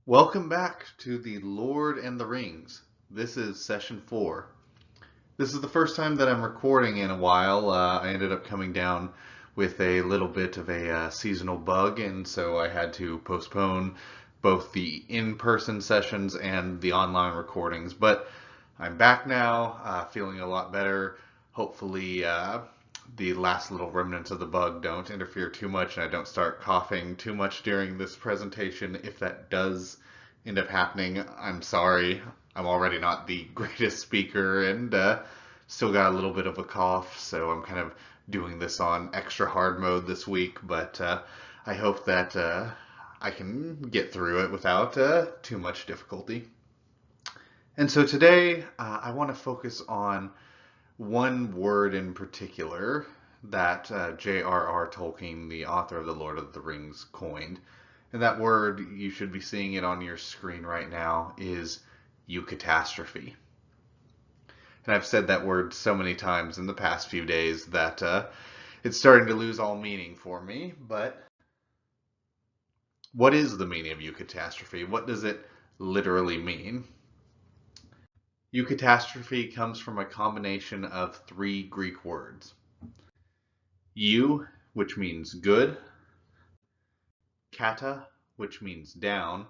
Welcome back to The Lord and the Rings. This is session 4. This is the first time that I'm recording in a while. I ended up coming down with a little bit of a seasonal bug, and so I had to postpone both the in-person sessions and the online recordings. But I'm back now, feeling a lot better. Hopefully, the last little remnants of the bug don't interfere too much and I don't start coughing too much during this presentation. If that does end up happening, I'm sorry. I'm already not the greatest speaker and still got a little bit of a cough, so I'm kind of doing this on extra hard mode this week, but I hope that I can get through it without too much difficulty. And so today I want to focus on one word in particular that J.R.R. Tolkien, the author of The Lord of the Rings, coined. And that word, you should be seeing it on your screen right now, is eucatastrophe. And I've said that word so many times in the past few days that it's starting to lose all meaning for me. But what is the meaning of eucatastrophe? What does it literally mean? Eucatastrophe comes from a combination of three Greek words. Eu, which means good, kata, which means down,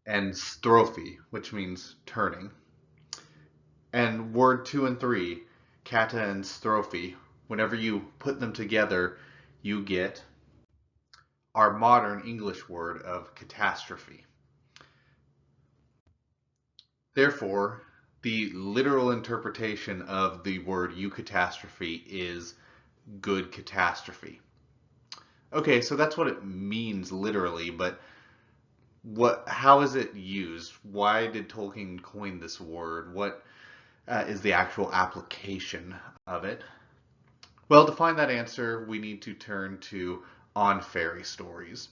and strophe, which means turning. And word 2 and 3, kata and strophe, whenever you put them together, you get our modern English word of catastrophe. Therefore, the literal interpretation of the word eucatastrophe is good catastrophe. Okay, so that's what it means literally, but how is it used? Why did Tolkien coin this word? What is the actual application of it? Well, to find that answer, we need to turn to On Fairy Stories.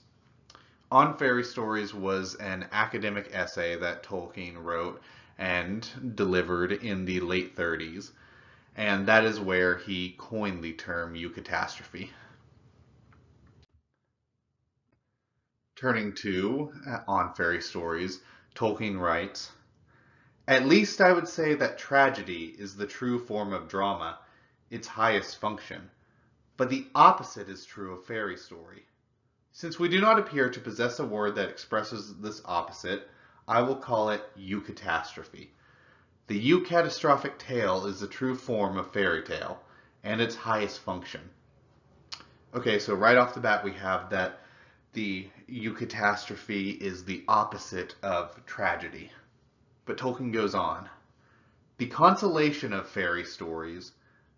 On Fairy Stories was an academic essay that Tolkien wrote and delivered in the late 30s, and that is where he coined the term eucatastrophe. Turning to On Fairy Stories, Tolkien writes, "At least I would say that tragedy is the true form of drama, its highest function. But the opposite is true of fairy story. Since we do not appear to possess a word that expresses this opposite, I will call it eucatastrophe. The eucatastrophic tale is the true form of fairy tale, and its highest function." Okay, so right off the bat we have that the eucatastrophe is the opposite of tragedy. But Tolkien goes on. "The consolation of fairy stories,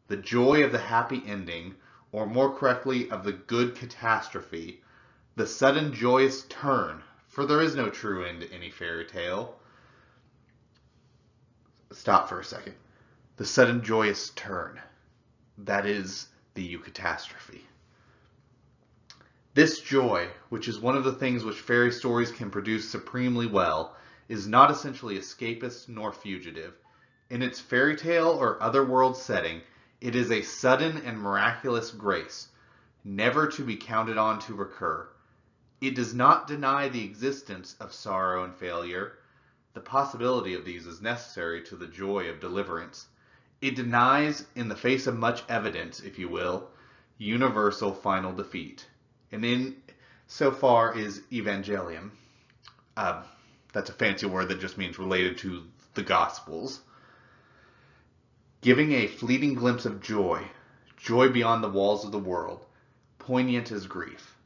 the joy of the happy ending, or more correctly of the good catastrophe, the sudden joyous turn, for there is no true end to any fairy tale." Stop for a second. The sudden joyous turn. That is the eucatastrophe. This joy, which is one of the things which fairy stories can produce supremely well, is not essentially escapist nor fugitive. In its fairy tale or otherworld setting, it is a sudden and miraculous grace, never to be counted on to recur. It does not deny the existence of sorrow and failure. The possibility of these is necessary to the joy of deliverance. It denies, in the face of much evidence, if you will, universal final defeat. And in so far is evangelium. That's a fancy word that just means related to the Gospels. Giving a fleeting glimpse of joy, joy beyond the walls of the world, poignant as grief.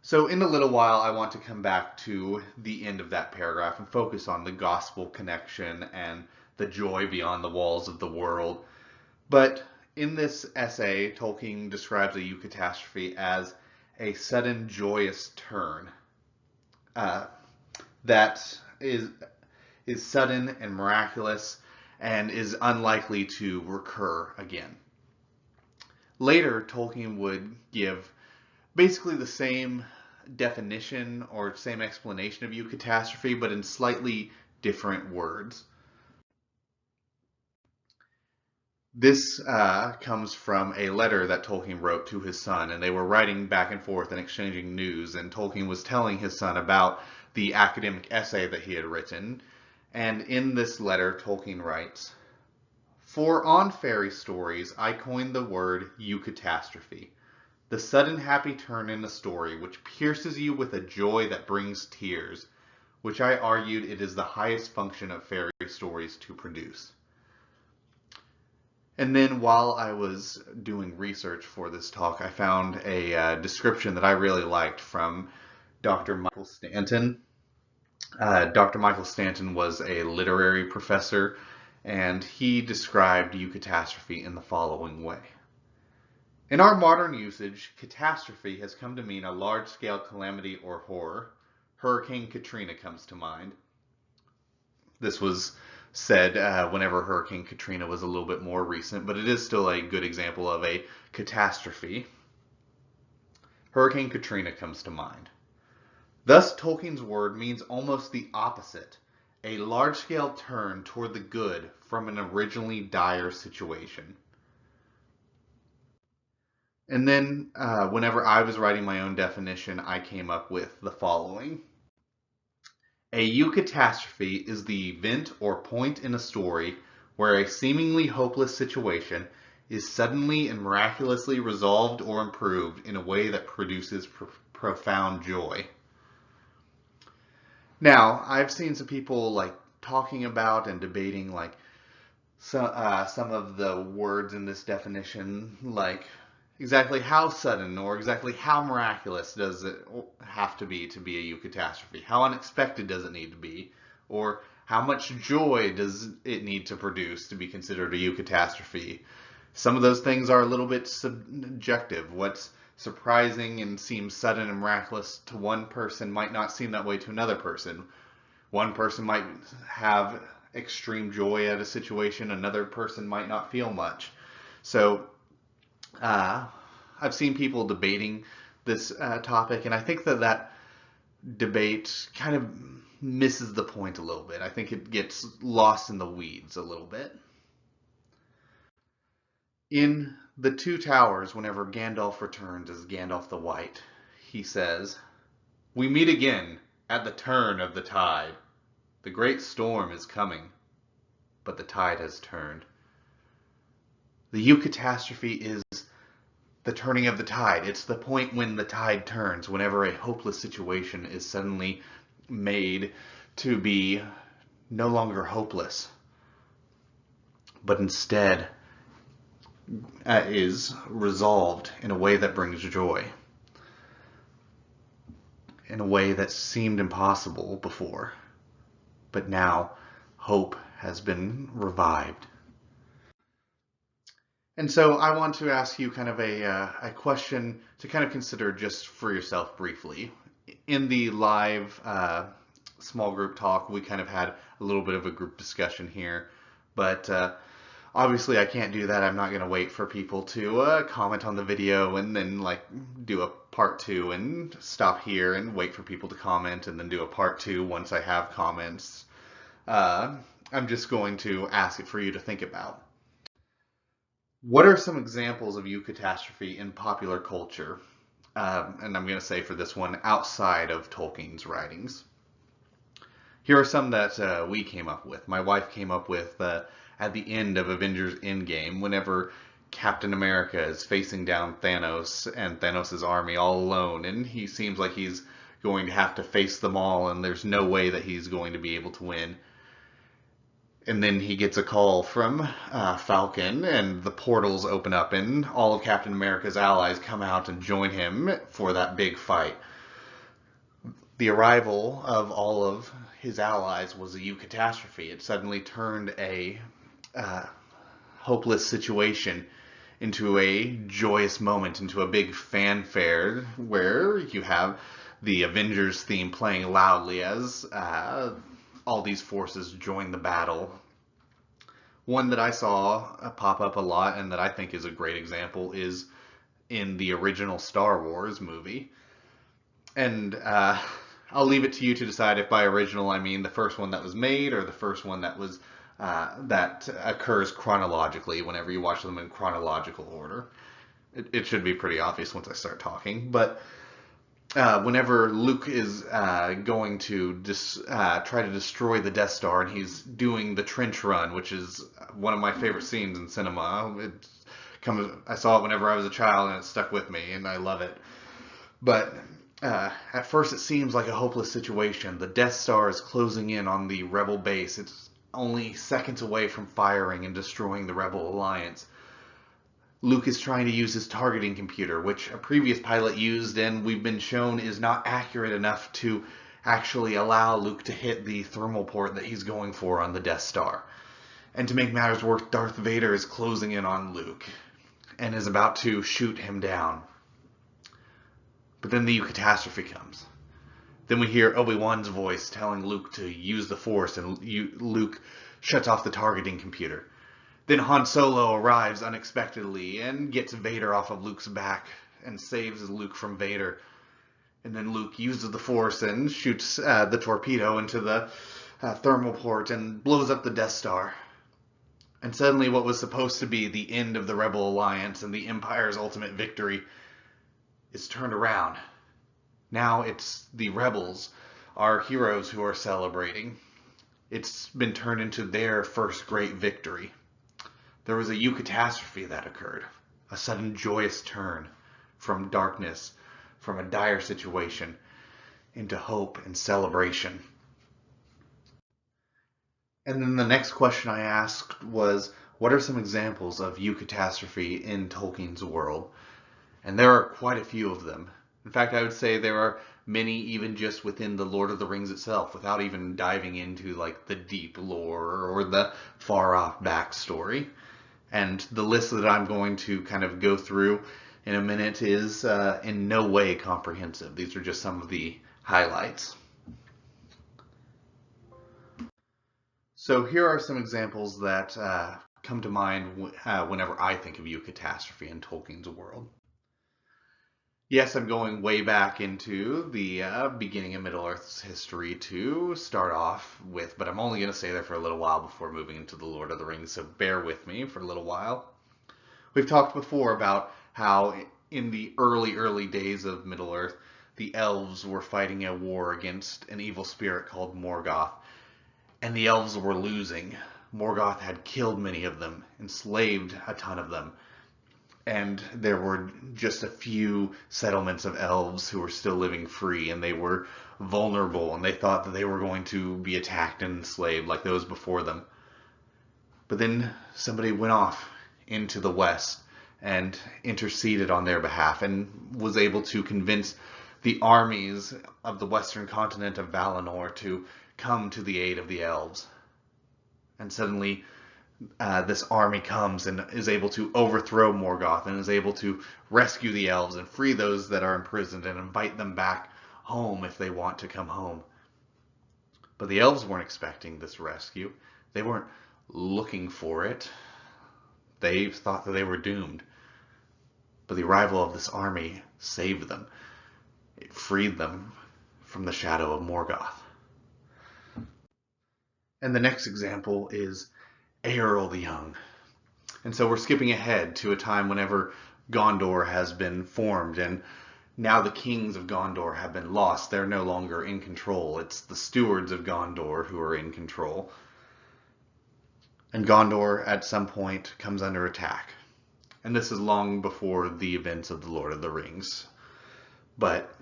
So in a little while, I want to come back to the end of that paragraph and focus on the gospel connection and the joy beyond the walls of the world. But in this essay, Tolkien describes a eucatastrophe as a sudden joyous turn that is sudden and miraculous and is unlikely to recur again. Later, Tolkien would give basically the same definition or same explanation of eucatastrophe, but in slightly different words. This comes from a letter that Tolkien wrote to his son, and they were writing back and forth and exchanging news, and Tolkien was telling his son about the academic essay that he had written. And in this letter, Tolkien writes, "For on fairy stories I coined the word eucatastrophe, the sudden happy turn in a story which pierces you with a joy that brings tears, which I argued it is the highest function of fairy stories to produce." And then while I was doing research for this talk, I found a description that I really liked from Dr. Michael Stanton. Dr. Michael Stanton was a literary professor, and he described eucatastrophe in the following way. "In our modern usage, catastrophe has come to mean a large-scale calamity or horror. Hurricane Katrina comes to mind." This was said whenever Hurricane Katrina was a little bit more recent, but it is still a good example of a catastrophe. Hurricane Katrina comes to mind. Thus, Tolkien's word means almost the opposite, a large-scale turn toward the good from an originally dire situation. And then, whenever I was writing my own definition, I came up with the following. A eucatastrophe is the event or point in a story where a seemingly hopeless situation is suddenly and miraculously resolved or improved in a way that produces profound joy. Now, I've seen some people talking about and debating some of the words in this definition, like exactly how sudden or exactly how miraculous does it have to be a eucatastrophe? How unexpected does it need to be? Or how much joy does it need to produce to be considered a eucatastrophe? Some of those things are a little bit subjective. What's surprising and seems sudden and miraculous to one person might not seem that way to another person. One person might have extreme joy at a situation, another person might not feel much. So I've seen people debating this topic, and I think that debate kind of misses the point a little bit. I think it gets lost in the weeds a little bit. In The Two Towers, whenever Gandalf returns as Gandalf the White, he says, "We meet again at the turn of the tide. The great storm is coming, but the tide has turned." The eucatastrophe is the turning of the tide. It's the point when the tide turns, whenever a hopeless situation is suddenly made to be no longer hopeless, but instead is resolved in a way that brings joy, in a way that seemed impossible before, but now hope has been revived. And so I want to ask you kind of a question to kind of consider just for yourself briefly. In the live small group talk, we kind of had a little bit of a group discussion here, but obviously I can't do that. I'm not going to wait for people to comment on the video and then do a part 2 and stop here and wait for people to comment and then do a part 2 once I have comments. I'm just going to ask it for you to think about. What are some examples of eucatastrophe in popular culture? And I'm going to say for this one, outside of Tolkien's writings. Here are some that we came up with. My wife came up with at the end of Avengers Endgame, whenever Captain America is facing down Thanos and Thanos' army all alone, and he seems like he's going to have to face them all, and there's no way that he's going to be able to win. And then he gets a call from Falcon, and the portals open up, and all of Captain America's allies come out and join him for that big fight. The arrival of all of his allies was a eucatastrophe. It suddenly turned a hopeless situation into a joyous moment, into a big fanfare where you have the Avengers theme playing loudly as all these forces join the battle. One that I saw pop up a lot and that I think is a great example is in the original Star Wars movie. And I'll leave it to you to decide if by original I mean the first one that was made or the first one that was that occurs chronologically whenever you watch them in chronological order. It should be pretty obvious once I start talking, but whenever Luke is going to try to destroy the Death Star, and he's doing the trench run, which is one of my favorite scenes in cinema. I saw it whenever I was a child, and it stuck with me, and I love it. But at first, it seems like a hopeless situation. The Death Star is closing in on the Rebel base. It's only seconds away from firing and destroying the Rebel Alliance. Luke is trying to use his targeting computer, which a previous pilot used, and we've been shown is not accurate enough to actually allow Luke to hit the thermal port that he's going for on the Death Star. And to make matters worse, Darth Vader is closing in on Luke and is about to shoot him down. But then the catastrophe comes. Then we hear Obi-Wan's voice telling Luke to use the Force, and Luke shuts off the targeting computer. Then Han Solo arrives unexpectedly and gets Vader off of Luke's back and saves Luke from Vader. And then Luke uses the Force and shoots the torpedo into the thermal port and blows up the Death Star. And suddenly what was supposed to be the end of the Rebel Alliance and the Empire's ultimate victory is turned around. Now it's the rebels, our heroes, who are celebrating. It's been turned into their first great victory. There was a eucatastrophe that occurred, a sudden joyous turn from darkness, from a dire situation, into hope and celebration. And then the next question I asked was, what are some examples of eucatastrophe in Tolkien's world? And there are quite a few of them. In fact, I would say there are many even just within the Lord of the Rings itself, without even diving into like the deep lore or the far-off backstory. And the list that I'm going to kind of go through in a minute is in no way comprehensive. These are just some of the highlights. So here are some examples that come to mind whenever I think of eucatastrophe in Tolkien's world. Yes, I'm going way back into the beginning of Middle-earth's history to start off with, but I'm only going to stay there for a little while before moving into the Lord of the Rings, so bear with me for a little while. We've talked before about how in the early days of Middle-earth, the elves were fighting a war against an evil spirit called Morgoth, and the elves were losing. Morgoth had killed many of them, enslaved a ton of them, and there were just a few settlements of elves who were still living free, and they were vulnerable, and they thought that they were going to be attacked and enslaved like those before them. But then somebody went off into the west and interceded on their behalf and was able to convince the armies of the western continent of Valinor to come to the aid of the elves. And suddenly this army comes and is able to overthrow Morgoth and is able to rescue the elves and free those that are imprisoned and invite them back home if they want to come home. But the elves weren't expecting this rescue. They weren't looking for it. They thought that they were doomed. But the arrival of this army saved them. It freed them from the shadow of Morgoth. And the next example is Eorl the Young. And so we're skipping ahead to a time whenever Gondor has been formed, and now the kings of Gondor have been lost. They're no longer in control. It's the stewards of Gondor who are in control. And Gondor at some point comes under attack. And this is long before the events of the Lord of the Rings. But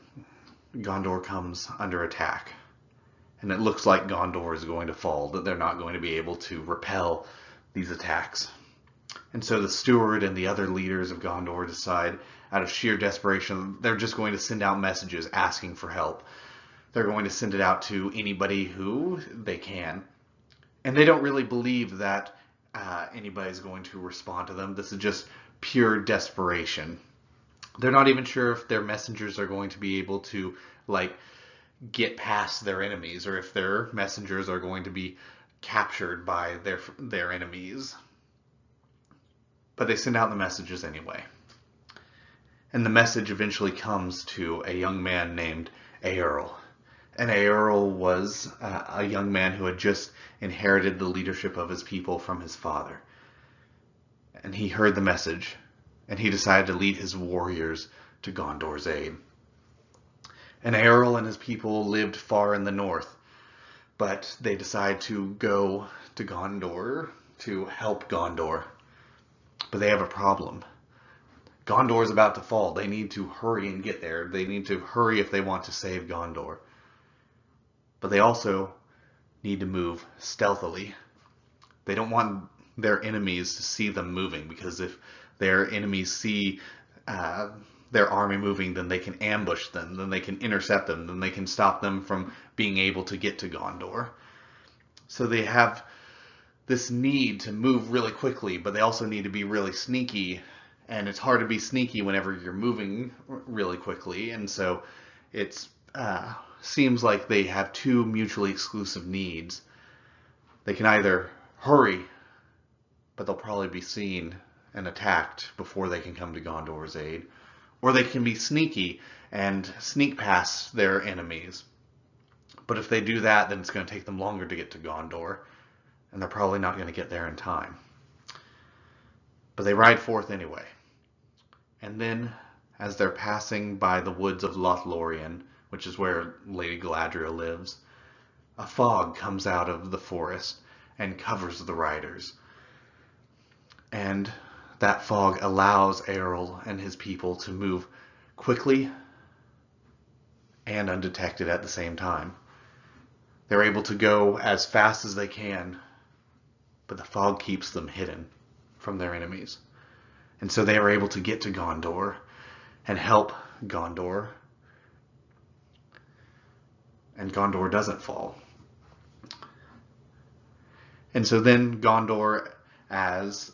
Gondor comes under attack. And it looks like Gondor is going to fall, that they're not going to be able to repel these attacks. And so the steward and the other leaders of Gondor decide, out of sheer desperation, they're just going to send out messages asking for help. They're going to send it out to anybody who they can. And they don't really believe that anybody's going to respond to them. This is just pure desperation. They're not even sure if their messengers are going to be able to, get past their enemies, or if their messengers are going to be captured by their enemies. But they send out the messages anyway. And the message eventually comes to a young man named Eorl. And Earl was a young man who had just inherited the leadership of his people from his father. And he heard the message, and he decided to lead his warriors to Gondor's aid. And Earl and his people lived far in the north, but they decide to go to Gondor to help Gondor. But they have a problem. Gondor is about to fall. They need to hurry and get there. They need to hurry if they want to save Gondor. But they also need to move stealthily. They don't want their enemies to see them moving, because if their enemies see their army moving, then they can ambush them, then they can intercept them, then they can stop them from being able to get to Gondor. So they have this need to move really quickly, but they also need to be really sneaky, and it's hard to be sneaky whenever you're moving really quickly, and so it seems like they have two mutually exclusive needs. They can either hurry, but they'll probably be seen and attacked before they can come to Gondor's aid, or they can be sneaky and sneak past their enemies. But if they do that, then it's going to take them longer to get to Gondor, and they're probably not going to get there in time. But they ride forth anyway. And then, as they're passing by the woods of Lothlorien, which is where Lady Galadriel lives, a fog comes out of the forest and covers the riders. And that fog allows Earl and his people to move quickly and undetected at the same time. They're able to go as fast as they can, but the fog keeps them hidden from their enemies. And so they are able to get to Gondor and help Gondor. And Gondor doesn't fall. And so then Gondor, as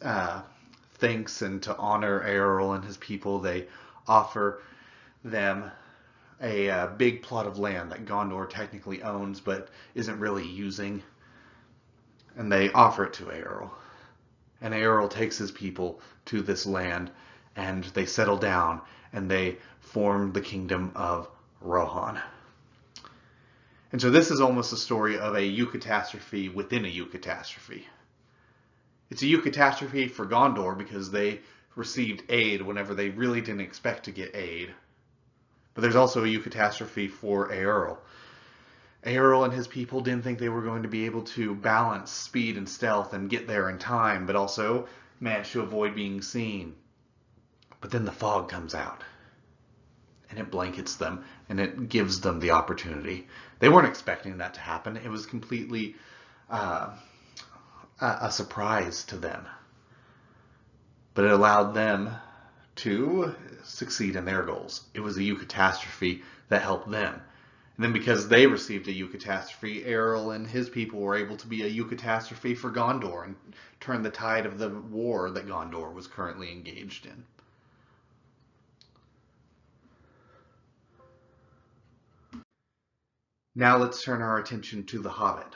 thanks and to honor Earl and his people, they offer them a big plot of land that Gondor technically owns but isn't really using. And they offer it to Earl. And Earl takes his people to this land, and they settle down, and they form the kingdom of Rohan. And so this is almost a story of a eucatastrophe within a eucatastrophe. It's a eucatastrophe for Gondor because they received aid whenever they really didn't expect to get aid. But there's also a eucatastrophe for Earl. Earl and his people didn't think they were going to be able to balance speed and stealth and get there in time, but also managed to avoid being seen. But then the fog comes out, and it blankets them, and it gives them the opportunity. They weren't expecting that to happen. It was completely a surprise to them. But it allowed them to succeed in their goals. It was a eucatastrophe that helped them. And then because they received a eucatastrophe, Earl and his people were able to be a eucatastrophe for Gondor and turn the tide of the war that Gondor was currently engaged in. Now let's turn our attention to The Hobbit.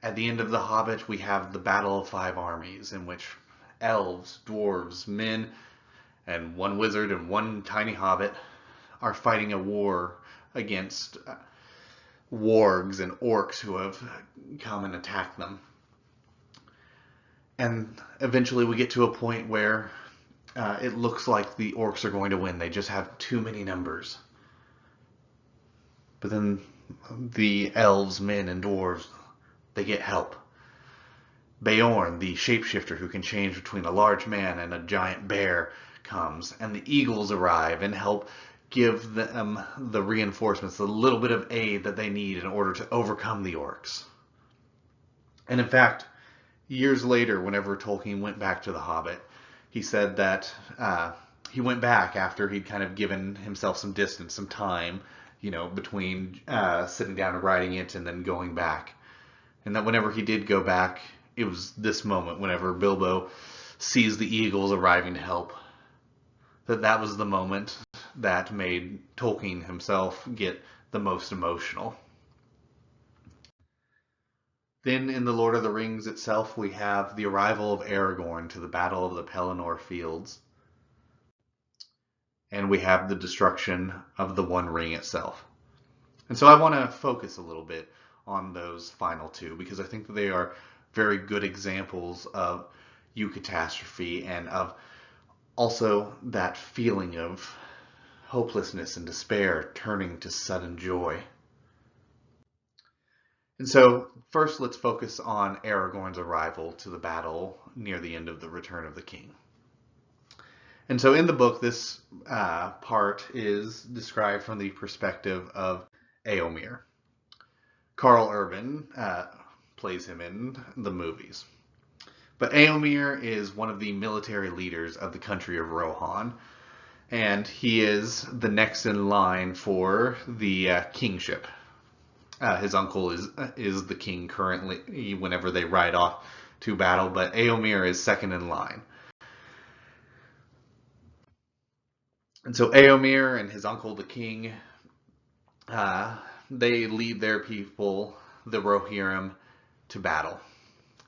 At the end of The Hobbit, we have the Battle of Five Armies, in which elves, dwarves, men, and one wizard and one tiny hobbit are fighting a war against wargs and orcs who have come and attacked them. And eventually we get to a point where it looks like the orcs are going to win. They just have too many numbers. But then the elves, men, and dwarves, they get help. Beorn, the shapeshifter who can change between a large man and a giant bear, comes, and the eagles arrive and help give them the reinforcements, the little bit of aid that they need in order to overcome the orcs. And in fact, years later, whenever Tolkien went back to The Hobbit, he said that he went back after he'd kind of given himself some distance, some time, between sitting down and writing it and then going back. And that whenever he did go back, it was this moment, whenever Bilbo sees the eagles arriving to help, that was the moment that made Tolkien himself get the most emotional. Then in The Lord of the Rings itself, we have the arrival of Aragorn to the Battle of the Pelennor Fields. And we have the destruction of the One Ring itself. And so I want to focus a little bit on those final two because I think that they are very good examples of eucatastrophe and of also that feeling of hopelessness and despair turning to sudden joy. And so first let's focus on Aragorn's arrival to the battle near the end of the Return of the King. And so in the book, this part is described from the perspective of Éomer. Carl Urban plays him in the movies. But Éomer is one of the military leaders of the country of Rohan, and he is the next in line for the kingship. His uncle is the king currently whenever they ride off to battle, but Éomer is second in line. And so Éomer and his uncle, the king, they lead their people, the Rohirrim, to battle.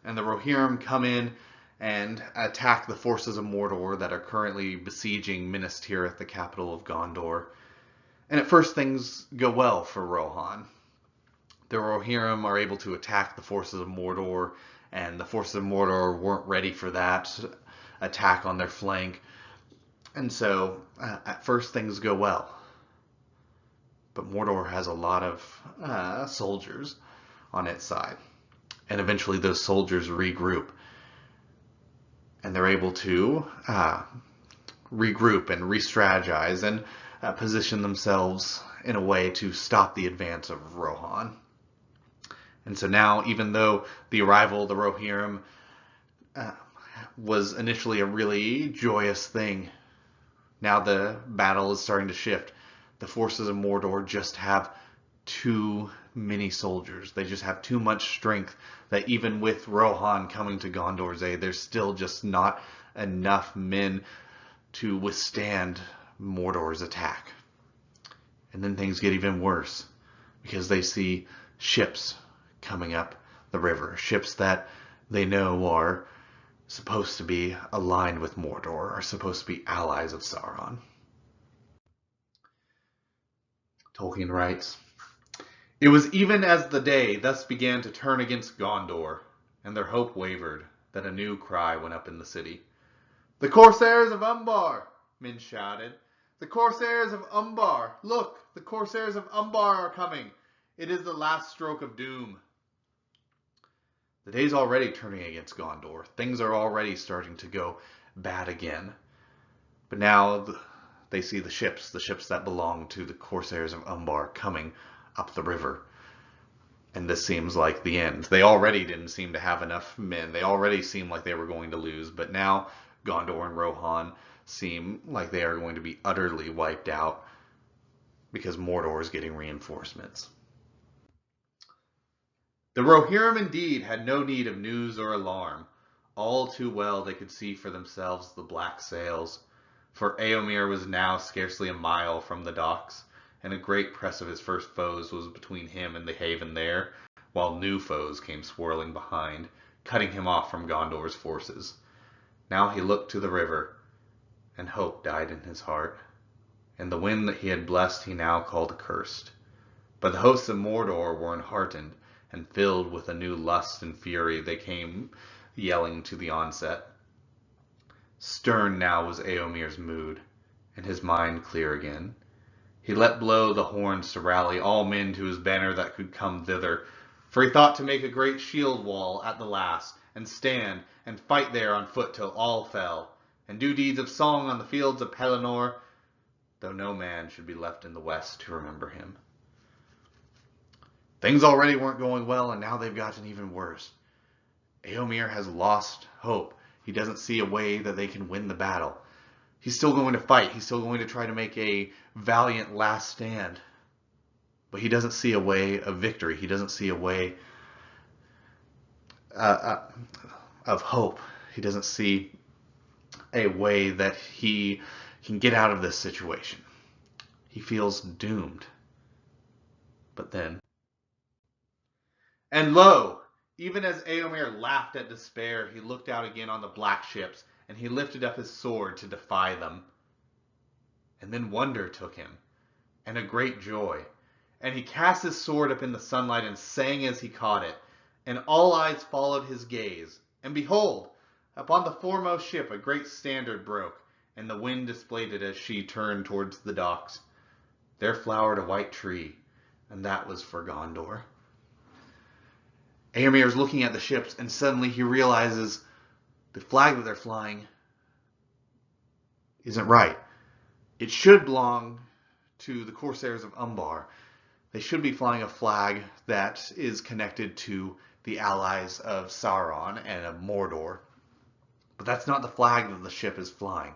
And the Rohirrim come in and attack the forces of Mordor that are currently besieging Minas Tirith, the capital of Gondor. And at first things go well for Rohan. The Rohirrim are able to attack the forces of Mordor, and the forces of Mordor weren't ready for that attack on their flank. And so at first things go well. But Mordor has a lot of soldiers on its side. And eventually those soldiers regroup. And they're able to regroup and re-strategize and position themselves in a way to stop the advance of Rohan. And so now, even though the arrival of the Rohirrim was initially a really joyous thing, now the battle is starting to shift. The forces of Mordor just have too many soldiers. They just have too much strength that even with Rohan coming to Gondor's aid, there's still just not enough men to withstand Mordor's attack. And then things get even worse because they see ships coming up the river. Ships that they know are supposed to be aligned with Mordor, are supposed to be allies of Sauron. Tolkien writes, "It was even as the day thus began to turn against Gondor, and their hope wavered, that a new cry went up in the city. 'The Corsairs of Umbar!' men shouted. 'The Corsairs of Umbar! Look, the Corsairs of Umbar are coming! It is the last stroke of doom.' The day's already turning against Gondor. Things are already starting to go bad again. But now they see the ships that belong to the Corsairs of Umbar coming up the river. And this seems like the end. They already didn't seem to have enough men. They already seemed like they were going to lose. But now Gondor and Rohan seem like they are going to be utterly wiped out because Mordor is getting reinforcements. The Rohirrim indeed had no need of news or alarm. All too well they could see for themselves the black sails, for Éomer was now scarcely a mile from the docks, and a great press of his first foes was between him and the haven there, while new foes came swirling behind, cutting him off from Gondor's forces. Now he looked to the river, and hope died in his heart, and the wind that he had blessed he now called accursed. But the hosts of Mordor were enheartened, and filled with a new lust and fury, they came yelling to the onset. Stern now was Éomer's mood, and his mind clear again. He let blow the horns to rally all men to his banner that could come thither, for he thought to make a great shield wall at the last, and stand and fight there on foot till all fell, and do deeds of song on the fields of Pelennor, though no man should be left in the west to remember him. Things already weren't going well, and now they've gotten even worse. Éomer has lost hope. He doesn't see a way that they can win the battle. He's still going to fight. He's still going to try to make a valiant last stand. But he doesn't see a way of victory. He doesn't see a way of hope. He doesn't see a way that he can get out of this situation. He feels doomed. But then... And lo! Even as Éomer laughed at despair, he looked out again on the black ships, and he lifted up his sword to defy them. And then wonder took him, and a great joy, And he cast his sword up in the sunlight and sang as he caught it. And all eyes followed his gaze. And behold, upon the foremost ship a great standard broke, and the wind displayed it as she turned towards the docks. There flowered a white tree, and that was for Gondor. Éomer is looking at the ships, and suddenly he realizes the flag that they're flying isn't right. It should belong to the Corsairs of Umbar. They should be flying a flag that is connected to the allies of Sauron and of Mordor. But that's not the flag that the ship is flying.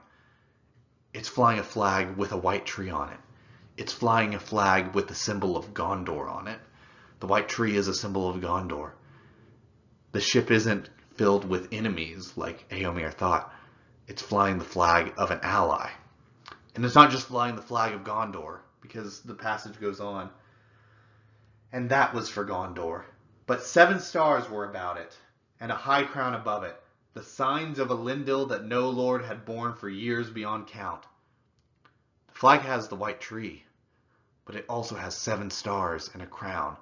It's flying a flag with a white tree on it. It's flying a flag with the symbol of Gondor on it. The white tree is a symbol of Gondor. The ship isn't filled with enemies like Éomer thought. It's flying the flag of an ally. And it's not just flying the flag of Gondor, because the passage goes on. And that was for Gondor. But 7 stars were about it, and a high crown above it, the signs of Elendil that no lord had borne for years beyond count. The flag has the white tree, but it also has 7 stars and a crown.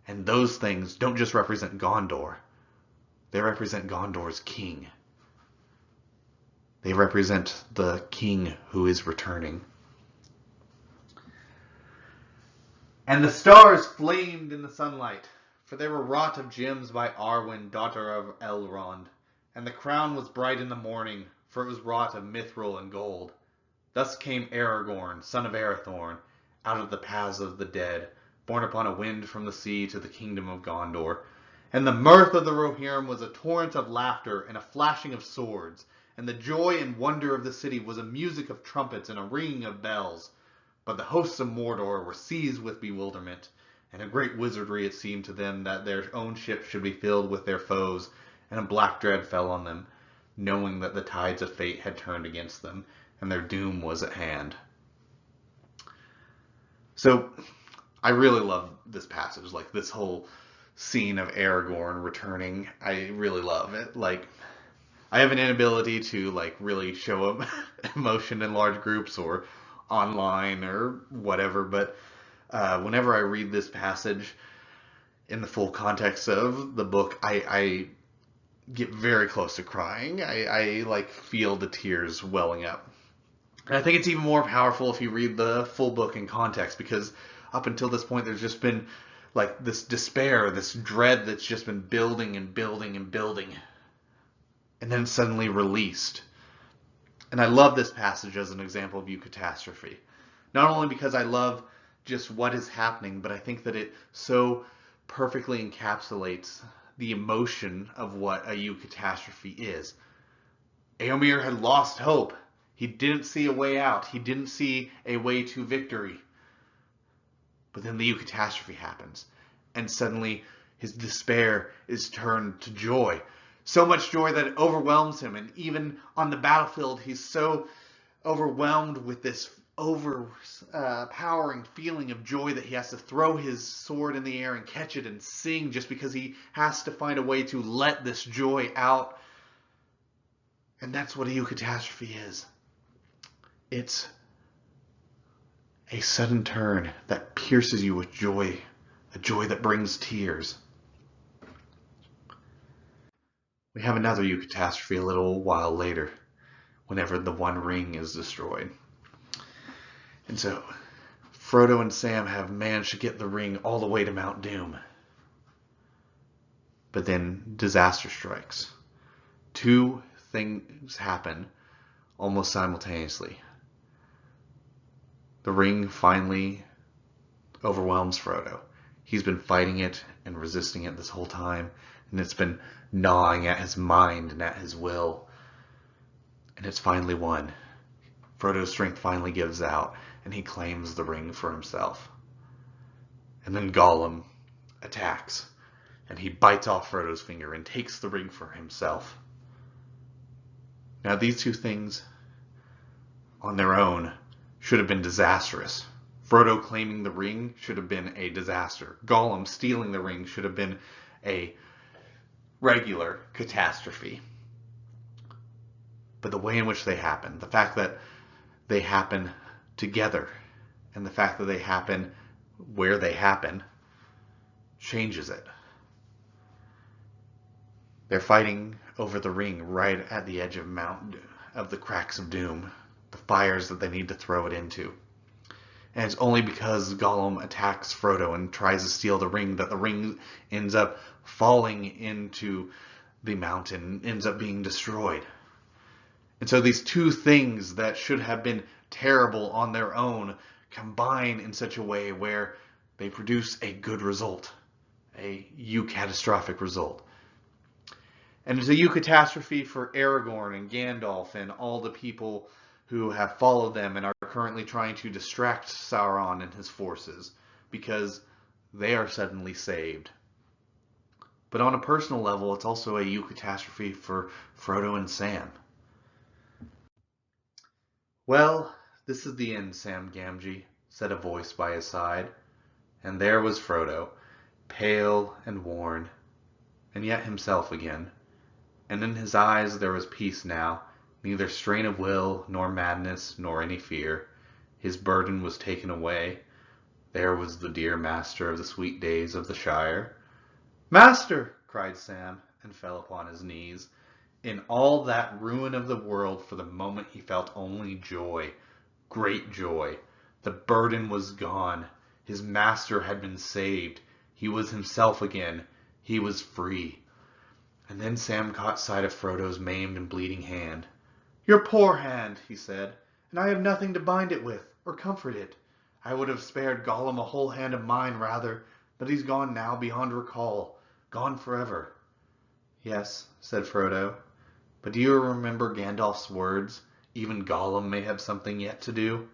And those things don't just represent Gondor. They represent Gondor's king. They represent the king who is returning. And the stars flamed in the sunlight, for they were wrought of gems by Arwen, daughter of Elrond. And the crown was bright in the morning, for it was wrought of mithril and gold. Thus came Aragorn, son of Arathorn, out of the paths of the dead, borne upon a wind from the sea to the kingdom of Gondor. And the mirth of the Rohirrim was a torrent of laughter and a flashing of swords. And the joy and wonder of the city was a music of trumpets and a ringing of bells. But the hosts of Mordor were seized with bewilderment, and a great wizardry it seemed to them that their own ships should be filled with their foes, and a black dread fell on them, knowing that the tides of fate had turned against them, and their doom was at hand. So, I really love this passage, like this whole scene of Aragorn returning. I really love it. Like, I have an inability to really show emotion in large groups or online or whatever, but whenever I read this passage in the full context of the book, I get very close to crying. I feel the tears welling up. And I think it's even more powerful if you read the full book in context, because up until this point there's just been this despair, this dread that's just been building and building and building, and then suddenly released. And I love this passage as an example of eucatastrophe. Not only because I love just what is happening, but I think that it so perfectly encapsulates the emotion of what a eucatastrophe is. Éomer had lost hope. He didn't see a way out. He didn't see a way to victory. But then the eucatastrophe happens, and suddenly his despair is turned to joy. So much joy that it overwhelms him, and even on the battlefield, he's so overwhelmed with this overpowering feeling of joy that he has to throw his sword in the air and catch it and sing, just because he has to find a way to let this joy out. And that's what a eucatastrophe is. It's a sudden turn that pierces you with joy, a joy that brings tears. We have another eucatastrophe a little while later, whenever the One Ring is destroyed. And so, Frodo and Sam have managed to get the ring all the way to Mount Doom. But then disaster strikes. 2 things happen almost simultaneously. The ring finally overwhelms Frodo. He's been fighting it and resisting it this whole time, and it's been gnawing at his mind and at his will. And it's finally won. Frodo's strength finally gives out, and he claims the ring for himself. And then Gollum attacks, and he bites off Frodo's finger and takes the ring for himself. Now these 2 things on their own should have been disastrous. Frodo claiming the ring should have been a disaster. Gollum stealing the ring should have been a regular catastrophe. But the way in which they happen, the fact that they happen together, and the fact that they happen where they happen changes it. They're fighting over the ring right at the edge of the cracks of doom, the fires that they need to throw it into. And it's only because Gollum attacks Frodo and tries to steal the ring that the ring ends up falling into the mountain, ends up being destroyed. And so these two things that should have been terrible on their own combine in such a way where they produce a good result, a eucatastrophic result. And it's a eucatastrophe for Aragorn and Gandalf and all the people who have followed them and are currently trying to distract Sauron and his forces, because they are suddenly saved. But on a personal level, it's also a eucatastrophe for Frodo and Sam. "Well, this is the end, Sam Gamgee," said a voice by his side. And there was Frodo, pale and worn, and yet himself again. And in his eyes there was peace now, neither strain of will, nor madness, nor any fear. His burden was taken away. There was the dear master of the sweet days of the Shire. "Master!" cried Sam, and fell upon his knees. In all that ruin of the world, for the moment he felt only joy, great joy. The burden was gone. His master had been saved. He was himself again. He was free. And then Sam caught sight of Frodo's maimed and bleeding hand. "Your poor hand," he said, "and I have nothing to bind it with, or comfort it. I would have spared Gollum a whole hand of mine rather, but he's gone now beyond recall, gone forever." "Yes," said Frodo, "but do you remember Gandalf's words? Even Gollum may have something yet to do."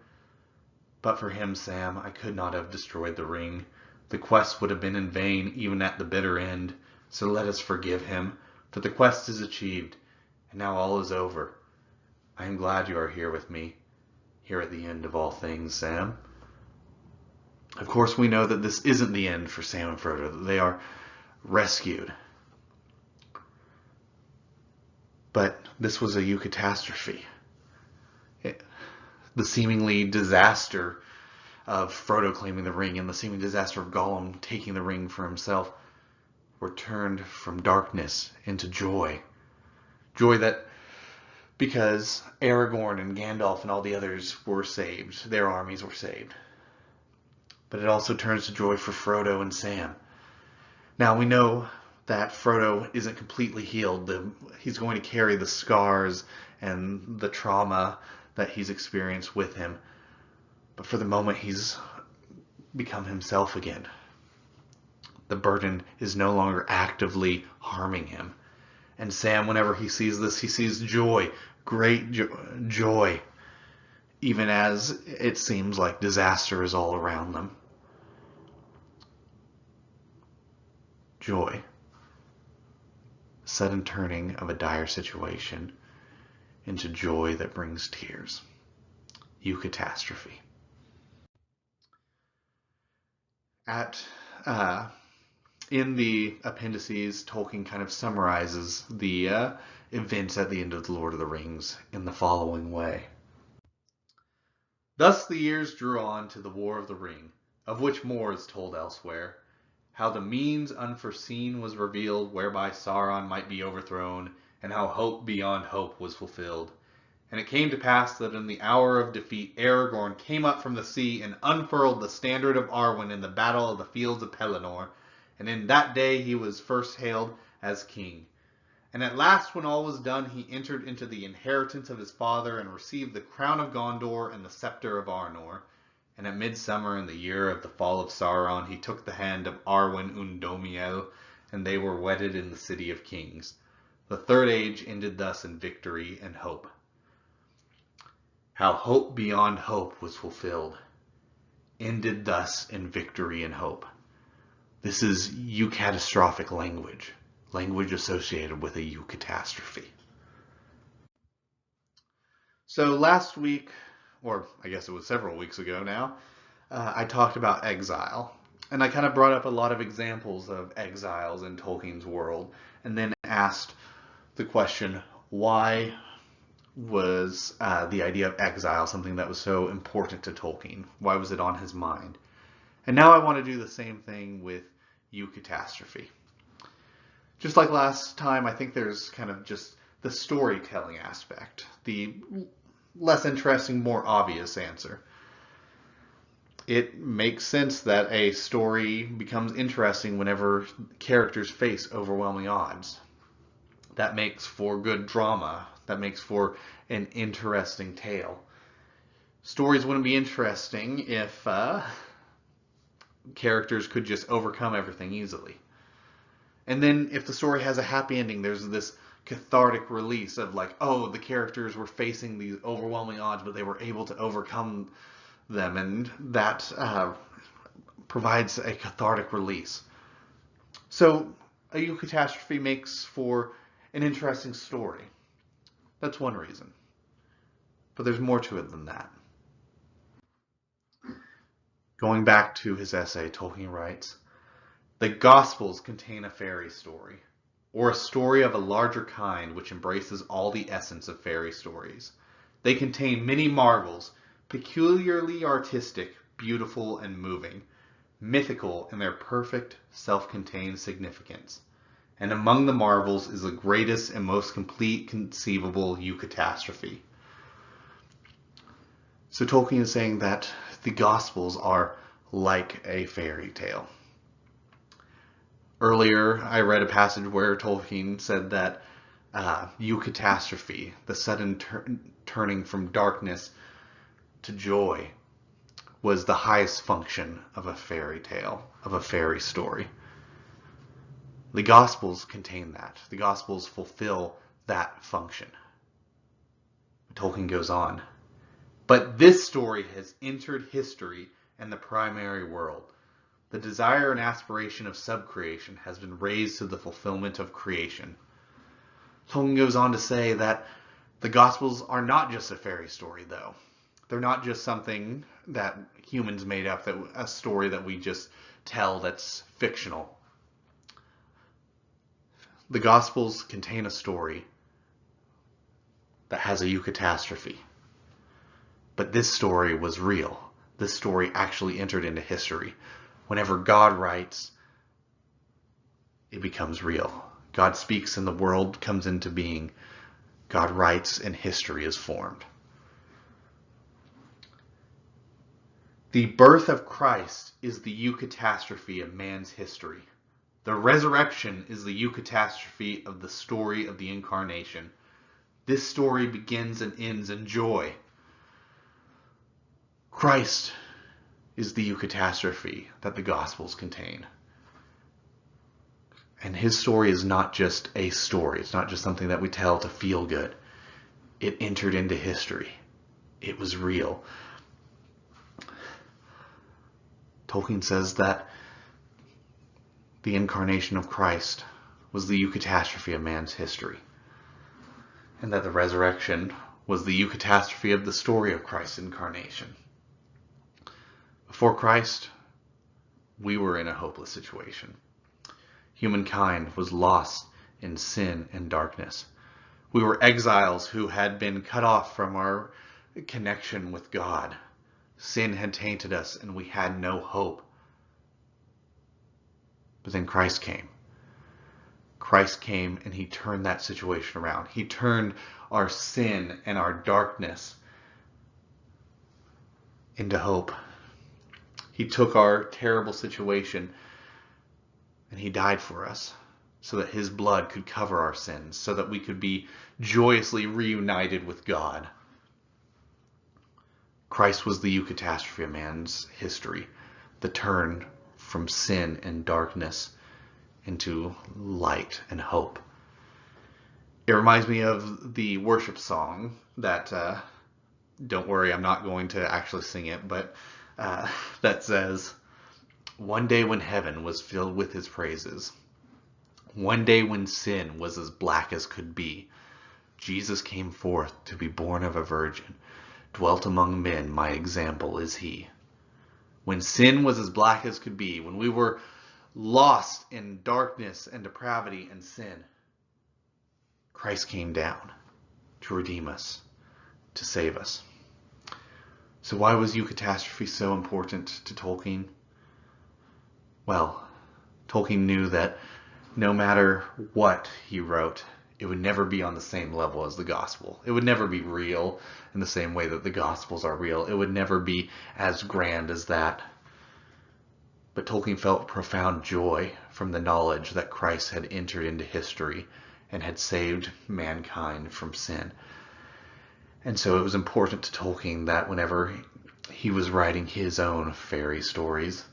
"But for him, Sam, I could not have destroyed the ring. The quest would have been in vain, even at the bitter end. So let us forgive him, for the quest is achieved, and now all is over. I am glad you are here with me, here at the end of all things, Sam." Of course, we know that this isn't the end for Sam and Frodo, that they are rescued. But this was a eucatastrophe. The seemingly disaster of Frodo claiming the ring and the seeming disaster of Gollum taking the ring for himself were turned from darkness into joy. Joy that, because Aragorn and Gandalf and all the others were saved, their armies were saved. But it also turns to joy for Frodo and Sam. Now we know that Frodo isn't completely healed. He's going to carry the scars and the trauma that he's experienced with him. But for the moment, he's become himself again. The burden is no longer actively harming him. And Sam, whenever he sees this, he sees joy, great joy, even as it seems like disaster is all around them. Joy. Sudden turning of a dire situation into joy that brings tears. Eucatastrophe. In the appendices, Tolkien kind of summarizes the events at the end of The Lord of the Rings in the following way. "Thus the years drew on to the War of the Ring, of which more is told elsewhere. How the means unforeseen was revealed whereby Sauron might be overthrown, and how hope beyond hope was fulfilled. And it came to pass that in the hour of defeat Aragorn came up from the sea and unfurled the standard of Arwen in the battle of the fields of Pelennor, and in that day he was first hailed as king. And at last, when all was done, he entered into the inheritance of his father and received the crown of Gondor and the scepter of Arnor. And at midsummer in the year of the fall of Sauron, he took the hand of Arwen Undomiel, and they were wedded in the city of kings. The third age ended thus in victory and hope. How hope beyond hope was fulfilled, ended thus in victory and hope." This is eucatastrophic language, language associated with a eucatastrophe. So last week, or I guess it was several weeks ago now, I talked about exile. And I kind of brought up a lot of examples of exiles in Tolkien's world, and then asked the question, why was the idea of exile something that was so important to Tolkien? Why was it on his mind? And now I want to do the same thing with eucatastrophe. Just like last time, I think there's kind of just the storytelling aspect, the less interesting, more obvious answer. It makes sense that a story becomes interesting whenever characters face overwhelming odds. That makes for good drama. That makes for an interesting tale. Stories wouldn't be interesting if characters could just overcome everything easily. And then if the story has a happy ending, there's this cathartic release of like, oh, the characters were facing these overwhelming odds, but they were able to overcome them, and that provides a cathartic release. So a eucatastrophe makes for an interesting story. That's one reason. But there's more to it than that. Going back to his essay, Tolkien writes, "The Gospels contain a fairy story, or a story of a larger kind which embraces all the essence of fairy stories. They contain many marvels, peculiarly artistic, beautiful, and moving, mythical in their perfect, self-contained significance. And among the marvels is the greatest and most complete conceivable eucatastrophe." So Tolkien is saying that the Gospels are like a fairy tale. Earlier, I read a passage where Tolkien said that eucatastrophe, the sudden turning from darkness to joy, was the highest function of a fairy tale, of a fairy story. The Gospels contain that. The Gospels fulfill that function. Tolkien goes on, "But this story has entered history and the primary world. The desire and aspiration of subcreation has been raised to the fulfillment of creation." Tolkien goes on to say that the Gospels are not just a fairy story, though. They're not just something that humans made up, a story that we just tell that's fictional. The Gospels contain a story that has a eucatastrophe. But this story was real. This story actually entered into history. Whenever God writes, it becomes real. God speaks and the world comes into being. God writes and history is formed. The birth of Christ is the eucatastrophe of man's history. The resurrection is the eucatastrophe of the story of the incarnation. This story begins and ends in joy. Christ is the eucatastrophe that the Gospels contain. And his story is not just a story. It's not just something that we tell to feel good. It entered into history. It was real. Tolkien says that the incarnation of Christ was the eucatastrophe of man's history, and that the resurrection was the eucatastrophe of the story of Christ's incarnation. Before Christ, we were in a hopeless situation. Humankind was lost in sin and darkness. We were exiles who had been cut off from our connection with God. Sin had tainted us and we had no hope. But then Christ came. Christ came and he turned that situation around. He turned our sin and our darkness into hope. He took our terrible situation and he died for us so that his blood could cover our sins, so that we could be joyously reunited with God. Christ was the eucatastrophe of man's history, the turn from sin and darkness into light and hope. It reminds me of the worship song that, don't worry, I'm not going to actually sing it, but that says, "One day when heaven was filled with his praises, one day when sin was as black as could be, Jesus came forth to be born of a virgin, dwelt among men, my example is he." When sin was as black as could be, when we were lost in darkness and depravity and sin, Christ came down to redeem us, to save us. So why was eucatastrophe so important to Tolkien? Well, Tolkien knew that no matter what he wrote, it would never be on the same level as the gospel. It would never be real in the same way that the gospels are real. It would never be as grand as that. But Tolkien felt profound joy from the knowledge that Christ had entered into history and had saved mankind from sin. And so it was important to Tolkien that whenever he was writing his own fairy stories,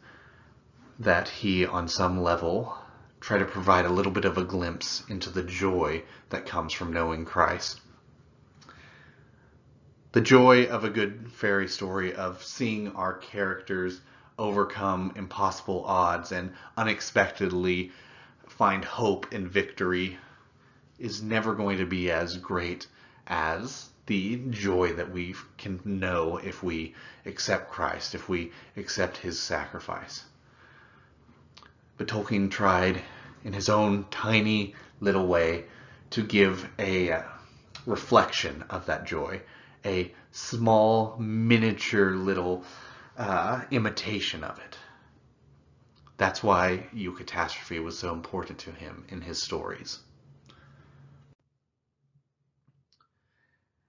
that he, on some level, tried to provide a little bit of a glimpse into the joy that comes from knowing Christ. The joy of a good fairy story, of seeing our characters overcome impossible odds and unexpectedly find hope and victory, is never going to be as great as the joy that we can know if we accept Christ, if we accept his sacrifice. But Tolkien tried, in his own tiny little way, to give a reflection of that joy, a small, miniature little imitation of it. That's why eucatastrophe was so important to him in his stories.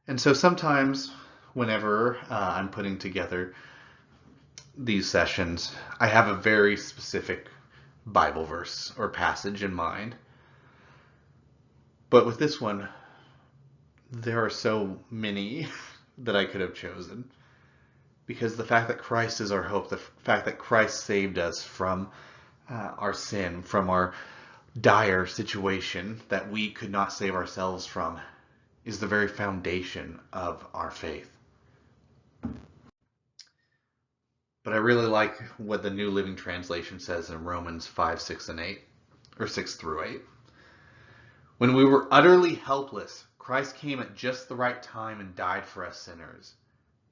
And so sometimes, whenever I'm putting together these sessions, I have a very specific Bible verse or passage in mind. But with this one, there are so many that I could have chosen. Because the fact that Christ is our hope, the fact that Christ saved us from our sin, from our dire situation that we could not save ourselves from, is the very foundation of our faith. But I really like what the New Living Translation says in Romans 5, 6, and 8, or 6 through 8. When we were utterly helpless, Christ came at just the right time and died for us sinners.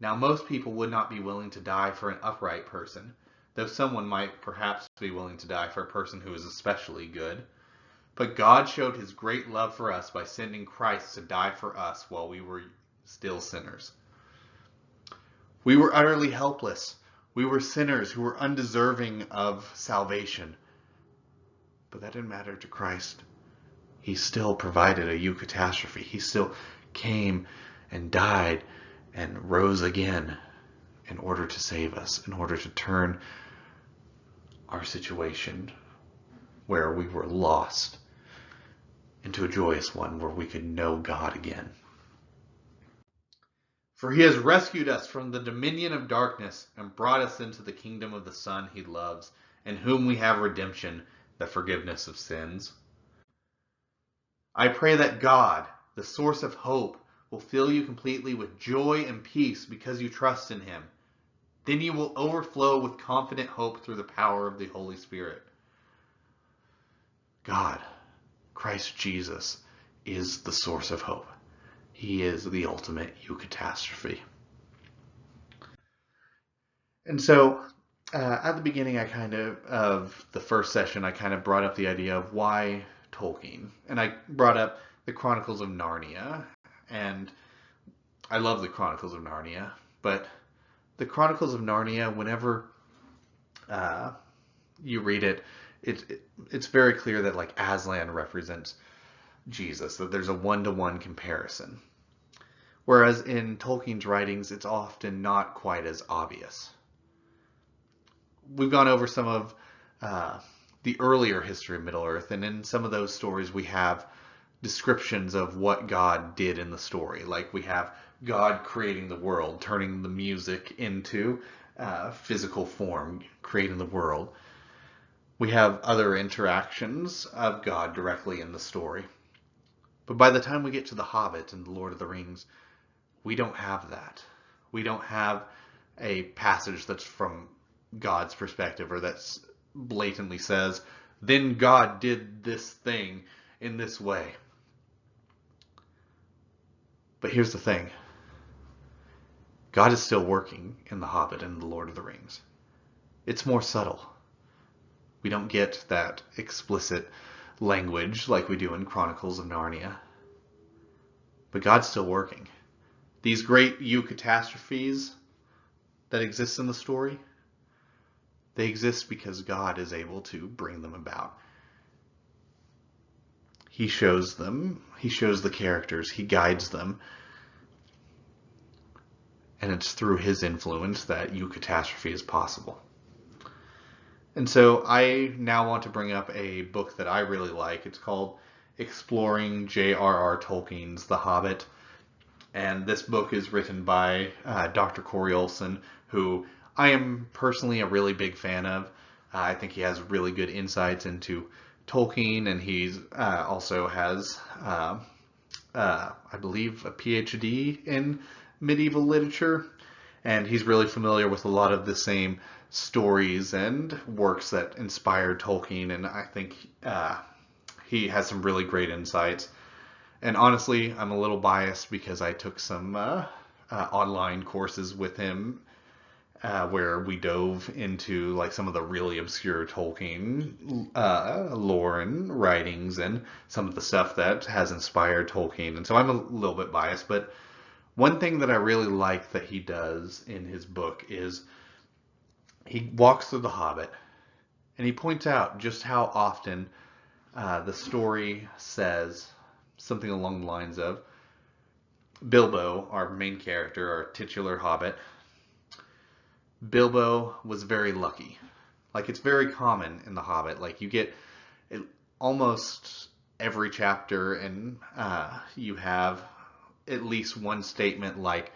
Now, most people would not be willing to die for an upright person, though someone might perhaps be willing to die for a person who is especially good. But God showed his great love for us by sending Christ to die for us while we were still sinners. We were utterly helpless. We were sinners who were undeserving of salvation. But that didn't matter to Christ. He still provided a eucatastrophe. He still came and died and rose again in order to save us, in order to turn our situation where we were lost into a joyous one where we could know God again. For he has rescued us from the dominion of darkness and brought us into the kingdom of the Son he loves, in whom we have redemption, the forgiveness of sins. I pray that God, the source of hope, will fill you completely with joy and peace because you trust in him. Then you will overflow with confident hope through the power of the Holy Spirit. God, Christ Jesus, is the source of hope. He is the ultimate eucatastrophe. And so, at the beginning, of the first session, I kind of brought up the idea of why Tolkien. And I brought up the Chronicles of Narnia. And I love the Chronicles of Narnia. But the Chronicles of Narnia, whenever you read it, it's very clear that like Aslan represents Jesus, that there's a one-to-one comparison. Whereas in Tolkien's writings, it's often not quite as obvious. We've gone over some of the earlier history of Middle-earth, and in some of those stories we have descriptions of what God did in the story. Like we have God creating the world, turning the music into physical form, creating the world. We have other interactions of God directly in the story. But by the time we get to The Hobbit and The Lord of the Rings, we don't have that. We don't have a passage that's from God's perspective or that blatantly says, then God did this thing in this way. But here's the thing. God is still working in The Hobbit and The Lord of the Rings. It's more subtle. We don't get that explicit language like we do in Chronicles of Narnia. But God's still working. These great eucatastrophes that exist in the story, They exist because God is able to bring them about. He shows them, he shows the characters, he guides them, and it's through his influence that eucatastrophe is possible. And so I now want to bring up a book that I really like. It's called Exploring J.R.R. Tolkien's The Hobbit. And this book is written by Dr. Corey Olsen, who I am personally a really big fan of. I think he has really good insights into Tolkien, and he's also has, I believe, a PhD in medieval literature. And he's really familiar with a lot of the same stories and works that inspired Tolkien, and I think he has some really great insights. And honestly, I'm a little biased because I took some online courses with him where we dove into like some of the really obscure Tolkien lore and writings and some of the stuff that has inspired Tolkien. And so I'm a little bit biased, but one thing that I really like that he does in his book is he walks through The Hobbit and he points out just how often the story says something along the lines of Bilbo, our main character, our titular Hobbit, Bilbo was very lucky. Like, it's very common in The Hobbit. Like, you get it, almost every chapter, and you have at least one statement like,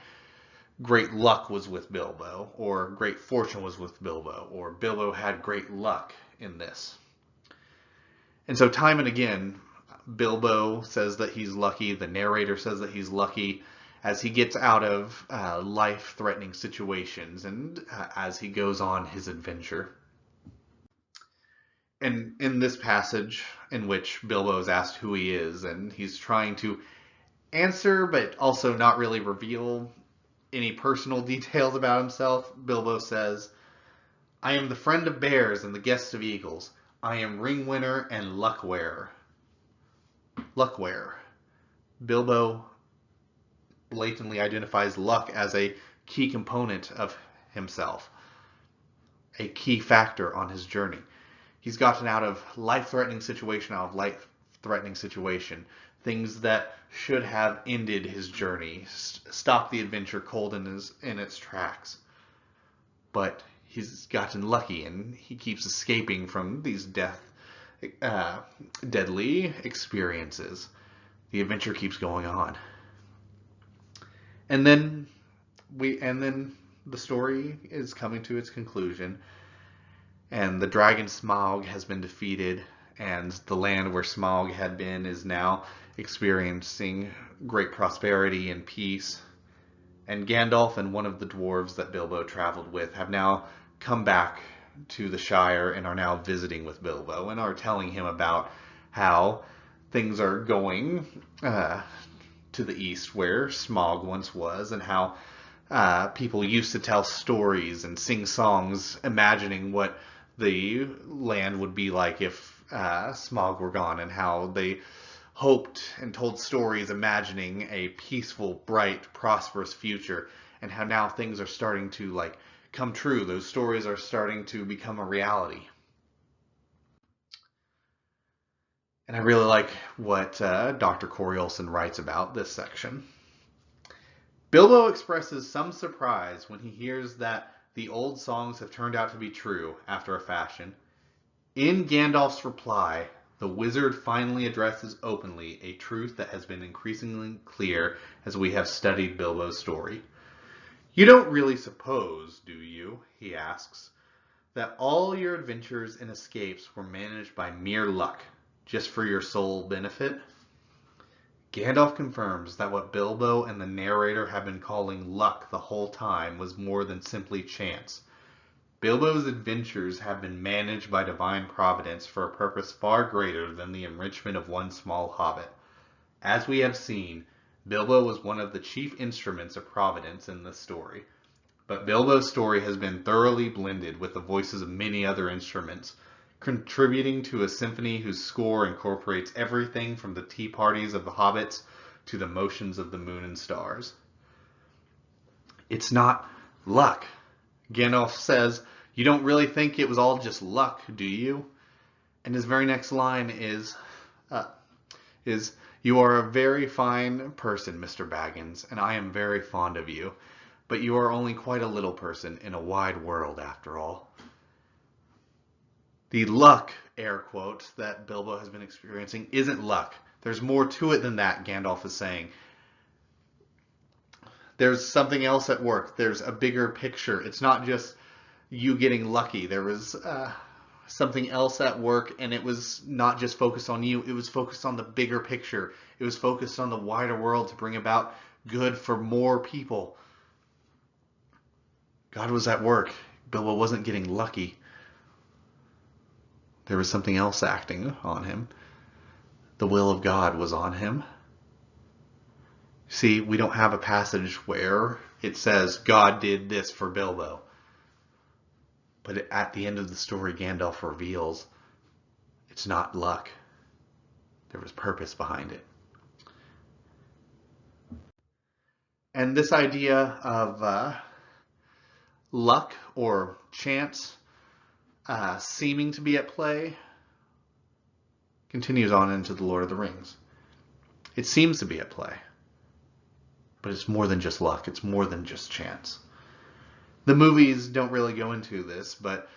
great luck was with Bilbo, or great fortune was with Bilbo, or Bilbo had great luck in this. And so time and again, Bilbo says that he's lucky, the narrator says that he's lucky as he gets out of life-threatening situations and as he goes on his adventure. And in this passage in which Bilbo is asked who he is, and he's trying to answer but also not really reveal any personal details about himself, Bilbo says, I am the friend of bears and the guest of eagles. I am ring winner and luck wearer. Luck wearer. Bilbo blatantly identifies luck as a key component of himself, a key factor on his journey. He's gotten out of life-threatening situation, things that should have ended his journey, stopped the adventure cold in its tracks. But he's gotten lucky, and he keeps escaping from these deadly experiences. The adventure keeps going on. And then the story is coming to its conclusion, and the dragon Smaug has been defeated, and the land where Smaug had been is now experiencing great prosperity and peace. And Gandalf and one of the dwarves that Bilbo traveled with have now come back to the Shire and are now visiting with Bilbo and are telling him about how things are going to the east where Smaug once was, and how people used to tell stories and sing songs imagining what the land would be like if Smaug were gone, and how they hoped and told stories imagining a peaceful, bright, prosperous future, and how now things are starting to come true. Those stories are starting to become a reality. And I really like what Dr. Corey Olsen writes about this section. Bilbo expresses some surprise when he hears that the old songs have turned out to be true after a fashion. In Gandalf's reply, the wizard finally addresses openly a truth that has been increasingly clear as we have studied Bilbo's story. You don't really suppose, do you, he asks, that all your adventures and escapes were managed by mere luck, just for your sole benefit? Gandalf confirms that what Bilbo and the narrator have been calling luck the whole time was more than simply chance. Bilbo's adventures have been managed by divine providence for a purpose far greater than the enrichment of one small hobbit. As we have seen, Bilbo was one of the chief instruments of providence in this story. But Bilbo's story has been thoroughly blended with the voices of many other instruments, contributing to a symphony whose score incorporates everything from the tea parties of the hobbits to the motions of the moon and stars. It's not luck. Gandalf says, You don't really think it was all just luck, do you? And his very next line uh, is, "You are a very fine person, Mr. Baggins, and I am very fond of you. But you are only quite a little person in a wide world, after all." The luck, air quotes, that Bilbo has been experiencing isn't luck. There's more to it than that, Gandalf is saying. There's something else at work. There's a bigger picture. It's not just you getting lucky. There was something else at work, and it was not just focused on you. It was focused on the bigger picture. It was focused on the wider world to bring about good for more people. God was at work. Bilbo wasn't getting lucky. There was something else acting on him. The will of God was on him. See, we don't have a passage where it says God did this for Bilbo. But at the end of the story, Gandalf reveals it's not luck. There was purpose behind it. And this idea of luck or chance seeming to be at play continues on into The Lord of the Rings. It seems to be at play, but it's more than just luck. It's more than just chance. The movies don't really go into this, but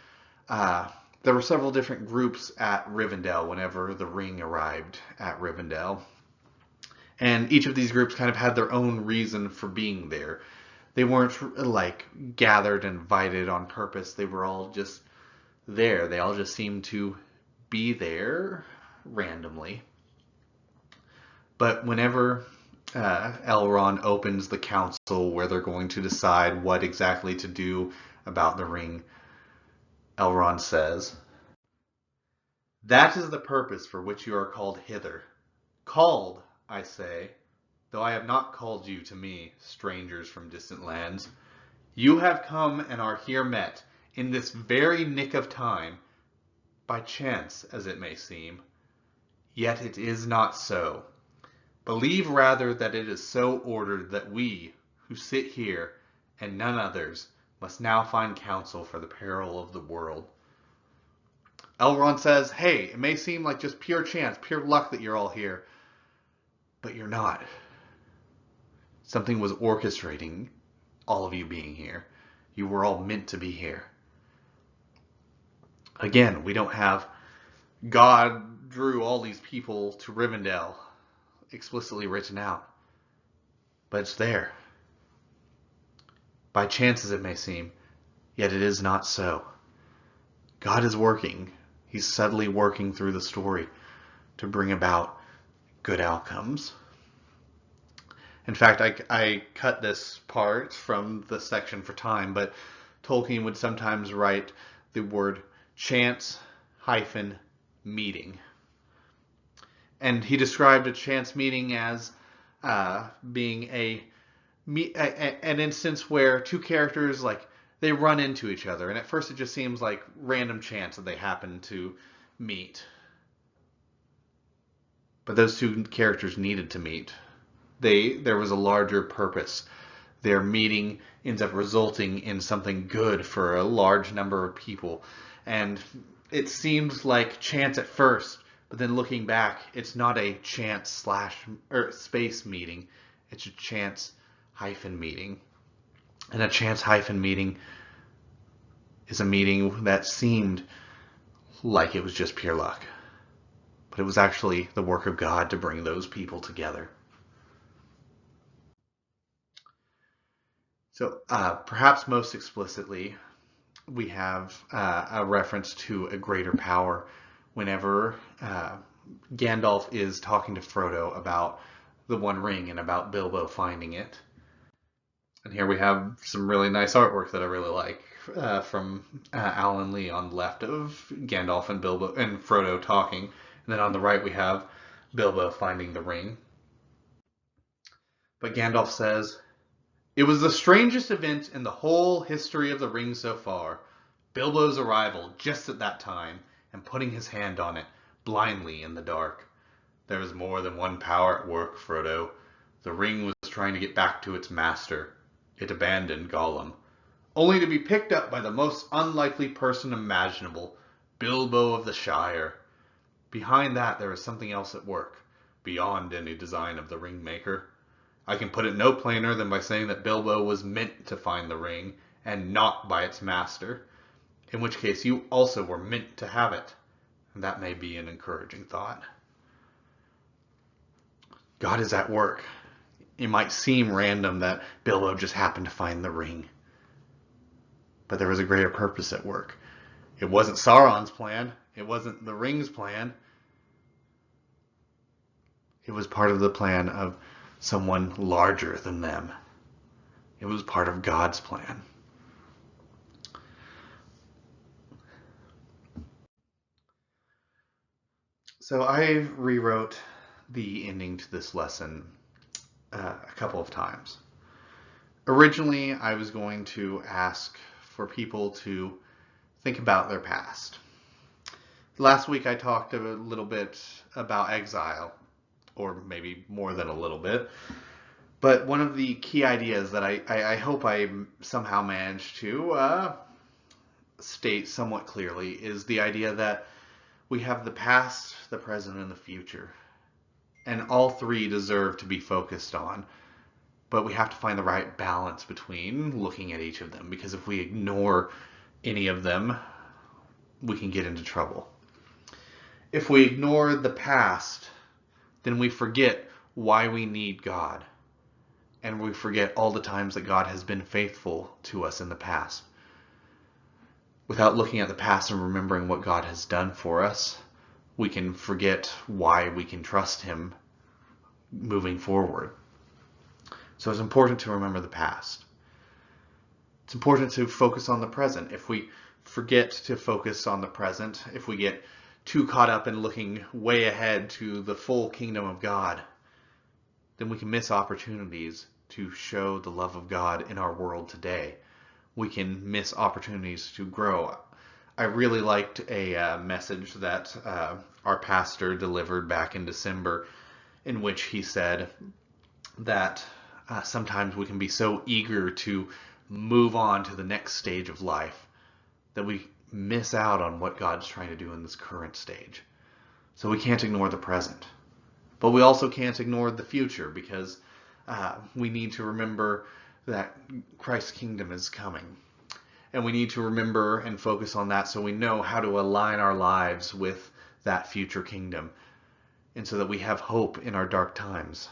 there were several different groups at Rivendell whenever the ring arrived at Rivendell. And each of these groups kind of had their own reason for being there. They weren't like gathered and invited on purpose. They were all just there. They all just seemed to be there randomly. But whenever Elrond opens the council where they're going to decide what exactly to do about the ring, Elrond says, "That is the purpose for which you are called hither. Called, I say, though I have not called you to me, strangers from distant lands. You have come and are here met, in this very nick of time, by chance, as it may seem. Yet it is not so. Believe rather that it is so ordered that we, who sit here, and none others, must now find counsel for the peril of the world." Elrond says, hey, it may seem like just pure chance, pure luck that you're all here, but you're not. Something was orchestrating all of you being here. You were all meant to be here. Again, we don't have God drew all these people to Rivendell explicitly written out, but it's there. By chance as it may seem, yet it is not so. God is working. He's subtly working through the story to bring about good outcomes. In fact, I cut this part from the section for time, but Tolkien would sometimes write the word chance hyphen meeting. And he described a chance meeting as being an instance where two characters they run into each other, and at first it just seems like random chance that they happen to meet. But those two characters needed to meet. There was a larger purpose. Their meeting ends up resulting in something good for a large number of people. And it seems like chance at first, but then looking back, it's not a chance space meeting. It's a chance hyphen meeting. And a chance hyphen meeting is a meeting that seemed like it was just pure luck. But it was actually the work of God to bring those people together. So perhaps most explicitly, we have a reference to a greater power whenever Gandalf is talking to Frodo about the One Ring and about Bilbo finding it. And here we have some really nice artwork that I really like from Alan Lee on the left of Gandalf and Bilbo and Frodo talking. And then on the right we have Bilbo finding the ring. But Gandalf says, "It was the strangest event in the whole history of the ring so far. Bilbo's arrival just at that time, and putting his hand on it, blindly in the dark. There was more than one power at work, Frodo. The ring was trying to get back to its master. It abandoned Gollum. only to be picked up by the most unlikely person imaginable, Bilbo of the Shire. Behind that there is something else at work, beyond any design of the ring maker. I can put it no plainer than by saying that Bilbo was meant to find the ring, and not by its master, in which case you also were meant to have it. And that may be an encouraging thought. God is at work. It might seem random that Bilbo just happened to find the ring, but there was a greater purpose at work. It wasn't Sauron's plan. It wasn't the ring's plan. It was part of the plan of someone larger than them. It was part of God's plan. So I rewrote the ending to this lesson a couple of times. Originally, I was going to ask for people to think about their past. Last week I talked a little bit about exile, or maybe more than a little bit. But one of the key ideas that I hope I somehow managed to state somewhat clearly is the idea that we have the past, the present, and the future. And all three deserve to be focused on. But we have to find the right balance between looking at each of them, because if we ignore any of them, we can get into trouble. If we ignore the past, then we forget why we need God. And we forget all the times that God has been faithful to us in the past. Without looking at the past and remembering what God has done for us, we can forget why we can trust Him moving forward. So it's important to remember the past. It's important to focus on the present. If we forget to focus on the present, if we get too caught up in looking way ahead to the full kingdom of God, then we can miss opportunities to show the love of God in our world today. We can miss opportunities to grow. I really liked a message that our pastor delivered back in December, in which he said that sometimes we can be so eager to move on to the next stage of life that we miss out on what God's trying to do in this current stage. So we can't ignore the present. But we also can't ignore the future, because we need to remember that Christ's kingdom is coming. And we need to remember and focus on that so we know how to align our lives with that future kingdom. And so that we have hope in our dark times,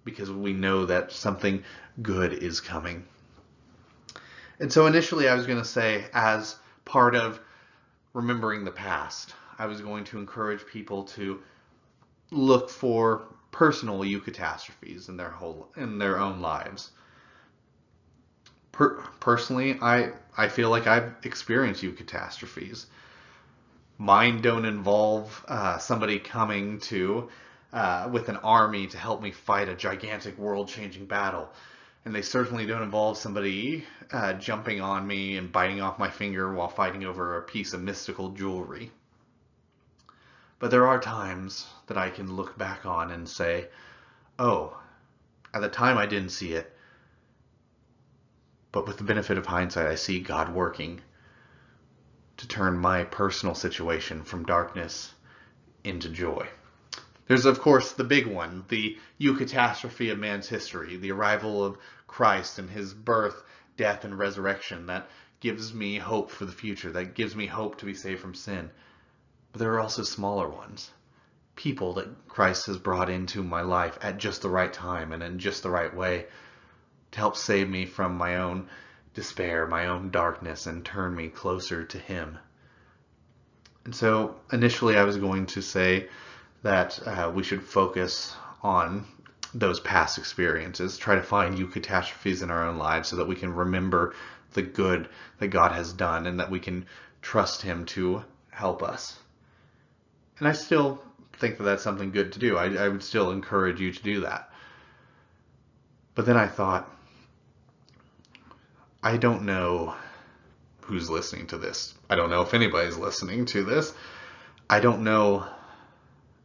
because we know that something good is coming. And so initially I was going to say, as part of remembering the past, I was going to encourage people to look for personal eucatastrophes in their own lives. Personally, I feel like I've experienced eucatastrophes. Mine don't involve somebody coming to with an army to help me fight a gigantic world-changing battle. And they certainly don't involve somebody jumping on me and biting off my finger while fighting over a piece of mystical jewelry. But there are times that I can look back on and say, oh, at the time I didn't see it, but with the benefit of hindsight, I see God working to turn my personal situation from darkness into joy. There's, of course, the big one, the eucatastrophe of man's history, the arrival of Christ and His birth, death, and resurrection that gives me hope for the future, that gives me hope to be saved from sin. But there are also smaller ones. People that Christ has brought into my life at just the right time and in just the right way to help save me from my own despair, my own darkness, and turn me closer to Him. And so initially I was going to say that we should focus on those past experiences, try to find eucatastrophes in our own lives so that we can remember the good that God has done and that we can trust Him to help us. And I still think that that's something good to do. I would still encourage you to do that. But then I thought, I don't know who's listening to this. I don't know if anybody's listening to this. I don't know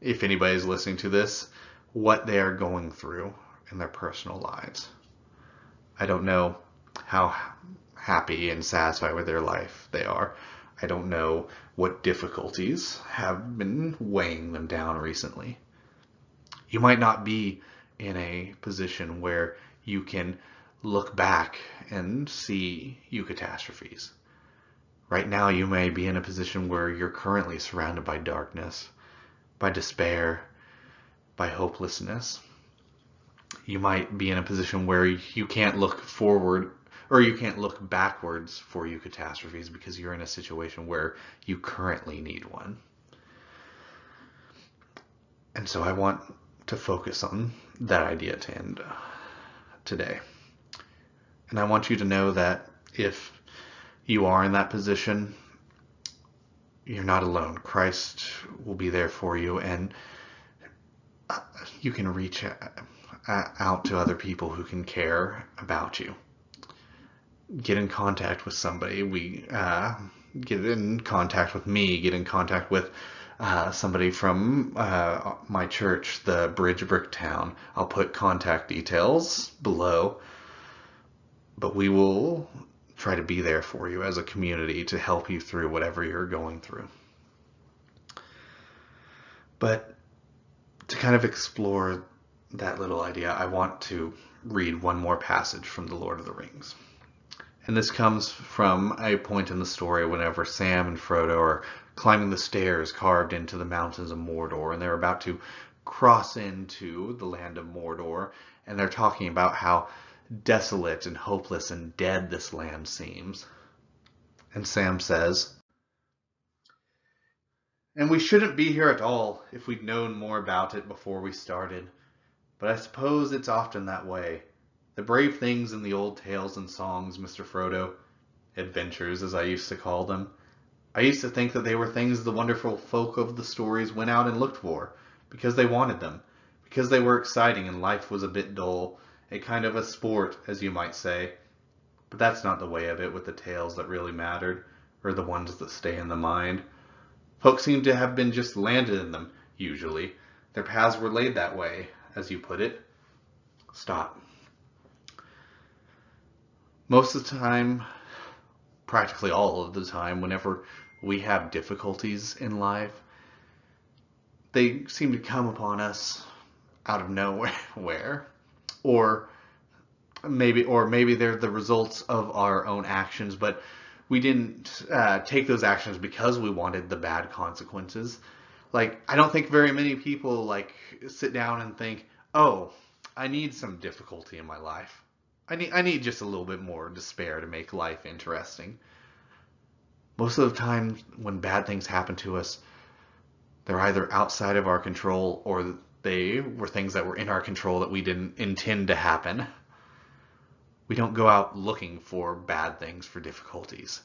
if anybody's listening to this, what they are going through in their personal lives. I don't know how happy and satisfied with their life they are. I don't know what difficulties have been weighing them down recently. You might not be in a position where you can look back and see catastrophes. Right now, you may be in a position where you're currently surrounded by darkness, by despair, by hopelessness. You might be in a position where you can't look forward or you can't look backwards for catastrophes because you're in a situation where you currently need one. And so I want to focus on that idea to end today. And I want you to know that if you are in that position, you're not alone. Christ will be there for you, and you can reach out to other people who can care about you. Get in contact with somebody. Get in contact with me. Get in contact with somebody from my church, the Bridge Bricktown. I'll put contact details below. But we will try to be there for you as a community to help you through whatever you're going through. But to kind of explore that little idea, I want to read one more passage from The Lord of the Rings. And this comes from a point in the story whenever Sam and Frodo are climbing the stairs carved into the mountains of Mordor, and they're about to cross into the land of Mordor, and they're talking about how desolate and hopeless and dead this land seems. And Sam says, "And we shouldn't be here at all if we'd known more about it before we started. But I suppose it's often that way. The brave things in the old tales and songs, Mr. Frodo, adventures as I used to call them, I used to think that they were things the wonderful folk of the stories went out and looked for, because they wanted them, because they were exciting and life was a bit dull, a kind of a sport, as you might say. But that's not the way of it with the tales that really mattered, or the ones that stay in the mind. Folk seem to have been just landed in them, usually. Their paths were laid that way, as you put it." Stop. Most of the time, practically all of the time, whenever we have difficulties in life, they seem to come upon us out of nowhere, or maybe they're the results of our own actions, but we didn't take those actions because we wanted the bad consequences. Like, I don't think very many people sit down and think, "Oh, I need some difficulty in my life. I need just a little bit more despair to make life interesting." Most of the time when bad things happen to us, they're either outside of our control or they were things that were in our control that we didn't intend to happen. We don't go out looking for bad things, for difficulties.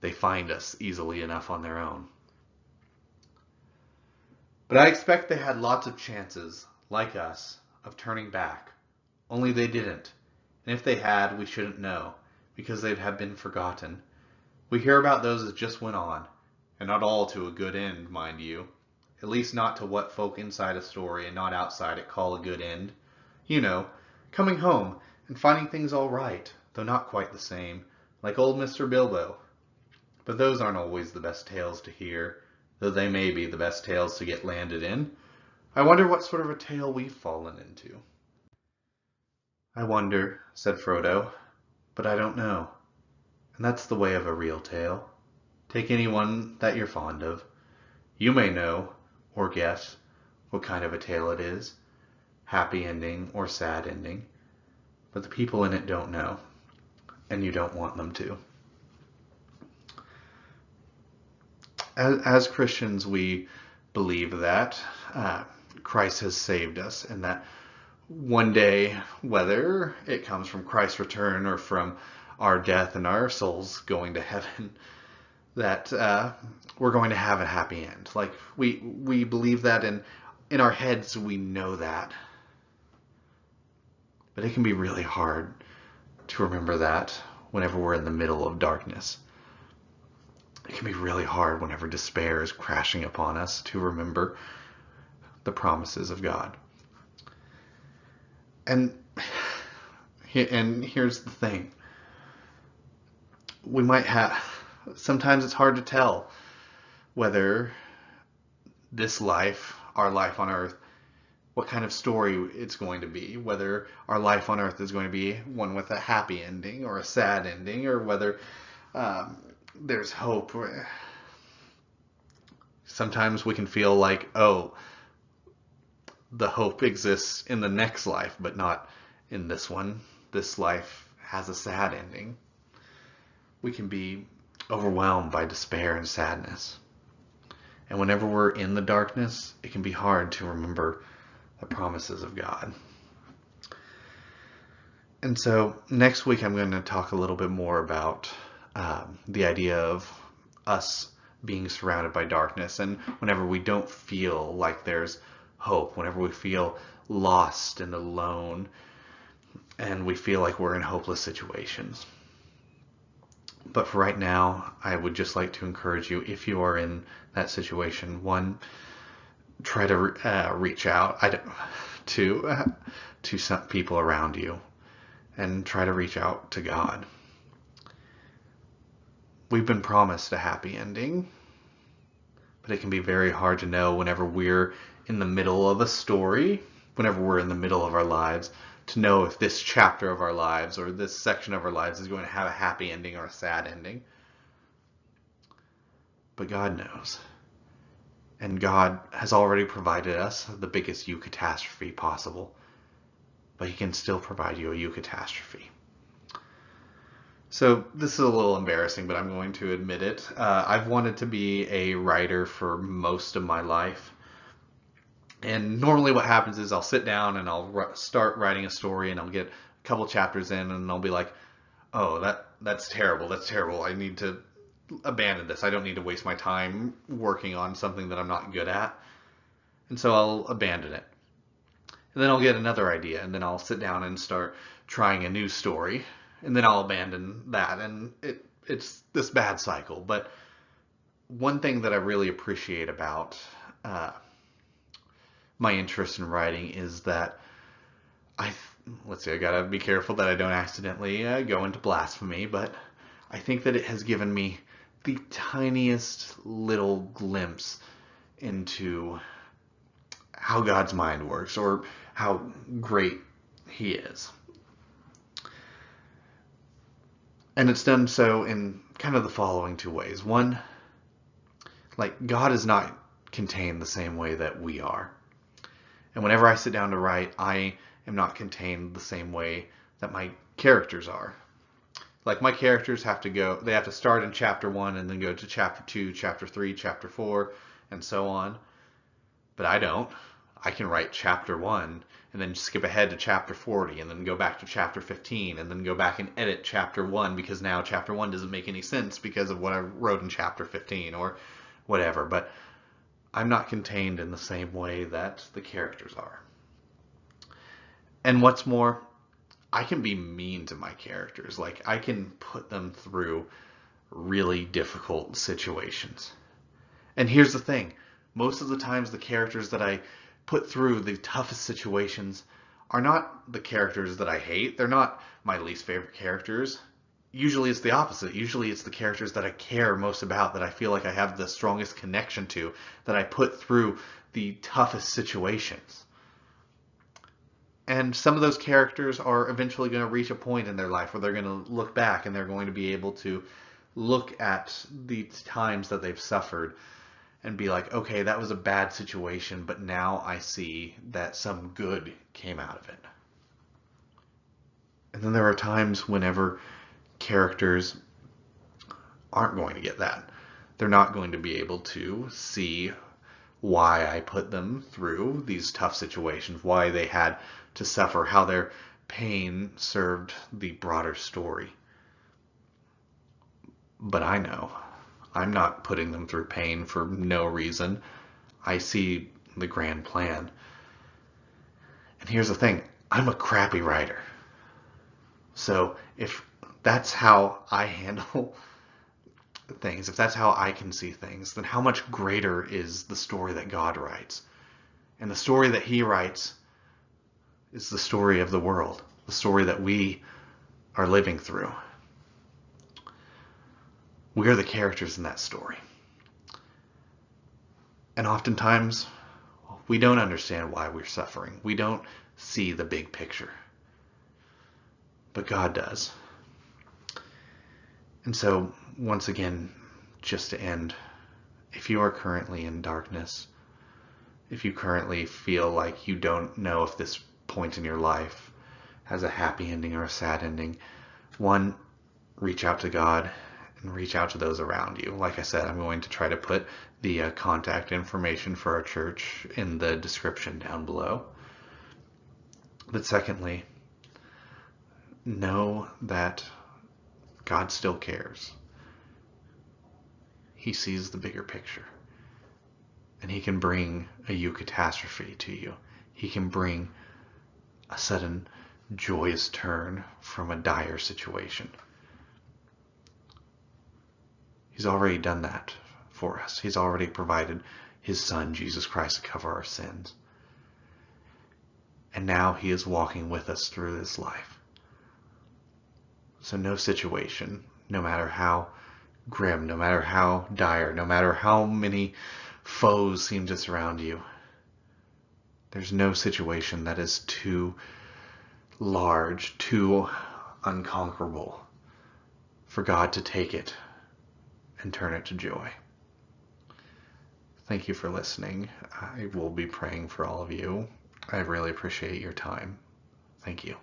They find us easily enough on their own. But I expect they had lots of chances, like us, of turning back. Only they didn't. And if they had, we shouldn't know, because they'd have been forgotten. We hear about those that just went on, and not all to a good end, mind you. At least not to what folk inside a story and not outside it call a good end. You know, coming home and finding things all right, though not quite the same, like old Mr. Bilbo. But those aren't always the best tales to hear, though they may be the best tales to get landed in. I wonder what sort of a tale we've fallen into." "I wonder," said Frodo, "but I don't know. And that's the way of a real tale. Take anyone that you're fond of. You may know, or guess, what kind of a tale it is, happy ending or sad ending, but the people in it don't know, and you don't want them to." As Christians, we believe that Christ has saved us, and that one day, whether it comes from Christ's return or from our death and our souls going to heaven, that we're going to have a happy end. Like, we believe that, in our heads we know that. But it can be really hard to remember that whenever we're in the middle of darkness. It can be really hard whenever despair is crashing upon us to remember the promises of God. And here's the thing. we might have, sometimes it's hard to tell whether this life, our life on earth, what kind of story it's going to be, whether our life on earth is going to be one with a happy ending or a sad ending, or whether there's hope. Sometimes we can feel like, oh, the hope exists in the next life, but not in this one. This life has a sad ending. We can be overwhelmed by despair and sadness. And whenever we're in the darkness, it can be hard to remember the promises of God. And so next week I'm going to talk a little bit more about the idea of us being surrounded by darkness, and whenever we don't feel like there's hope, whenever we feel lost and alone, and we feel like we're in hopeless situations. But for right now, I would just like to encourage you, if you are in that situation, one, try to reach out to some people around you, and try to reach out to God. We've been promised a happy ending, but it can be very hard to know whenever we're in the middle of a story, whenever we're in the middle of our lives, to know if this chapter of our lives or this section of our lives is going to have a happy ending or a sad ending. But God knows. And God has already provided us the biggest eucatastrophe possible. But He can still provide you a eucatastrophe. So this is a little embarrassing, but I'm going to admit it. I've wanted to be a writer for most of my life. And normally what happens is I'll sit down and I'll start writing a story, and I'll get a couple chapters in and I'll be like, oh, that's terrible. That's terrible. I need to abandon this. I don't need to waste my time working on something that I'm not good at. And so I'll abandon it. And then I'll get another idea, and then I'll sit down and start trying a new story, and then I'll abandon that. And it's this bad cycle. But one thing that I really appreciate about my interest in writing is that I gotta be careful that I don't accidentally go into blasphemy, but I think that it has given me the tiniest little glimpse into how God's mind works, or how great He is. And it's done so in kind of the following two ways. One, like, God is not contained the same way that we are. And whenever I sit down to write, I am not contained the same way that my characters are. Like, my characters have to start in chapter 1 and then go to chapter 2, chapter 3, chapter 4, and so on. But I don't. I can write chapter 1 and then skip ahead to chapter 40 and then go back to chapter 15 and then go back and edit chapter 1 because now chapter 1 doesn't make any sense because of what I wrote in chapter 15 or whatever. But I'm not contained in the same way that the characters are. And what's more, I can be mean to my characters. Like, I can put them through really difficult situations. And here's the thing. Most of the times the characters that I put through the toughest situations are not the characters that I hate. They're not my least favorite characters. Usually it's the opposite. Usually it's the characters that I care most about, that I feel like I have the strongest connection to, that I put through the toughest situations. And some of those characters are eventually going to reach a point in their life where they're going to look back and they're going to be able to look at the times that they've suffered and be like, okay, that was a bad situation, but now I see that some good came out of it. And then there are times whenever characters aren't going to get that. They're not going to be able to see why I put them through these tough situations, why they had to suffer, how their pain served the broader story. But I know I'm not putting them through pain for no reason. I see the grand plan. And here's the thing, I'm a crappy writer. So if that's how I handle things, if that's how I can see things, then how much greater is the story that God writes? And the story that He writes is the story of the world, the story that we are living through. We're the characters in that story. And oftentimes, we don't understand why we're suffering. We don't see the big picture. But God does. And so, once again, just to end, if you are currently in darkness, if you currently feel like you don't know if this point in your life has a happy ending or a sad ending, one, reach out to God and reach out to those around you. Like I said, I'm going to try to put the contact information for our church in the description down below. But secondly, know that God still cares. He sees the bigger picture. And he can bring a eucatastrophe to you. He can bring a sudden joyous turn from a dire situation. He's already done that for us. He's already provided his Son, Jesus Christ, to cover our sins. And now he is walking with us through this life. So no situation, no matter how grim, no matter how dire, no matter how many foes seem to surround you, there's no situation that is too large, too unconquerable for God to take it and turn it to joy. Thank you for listening. I will be praying for all of you. I really appreciate your time. Thank you.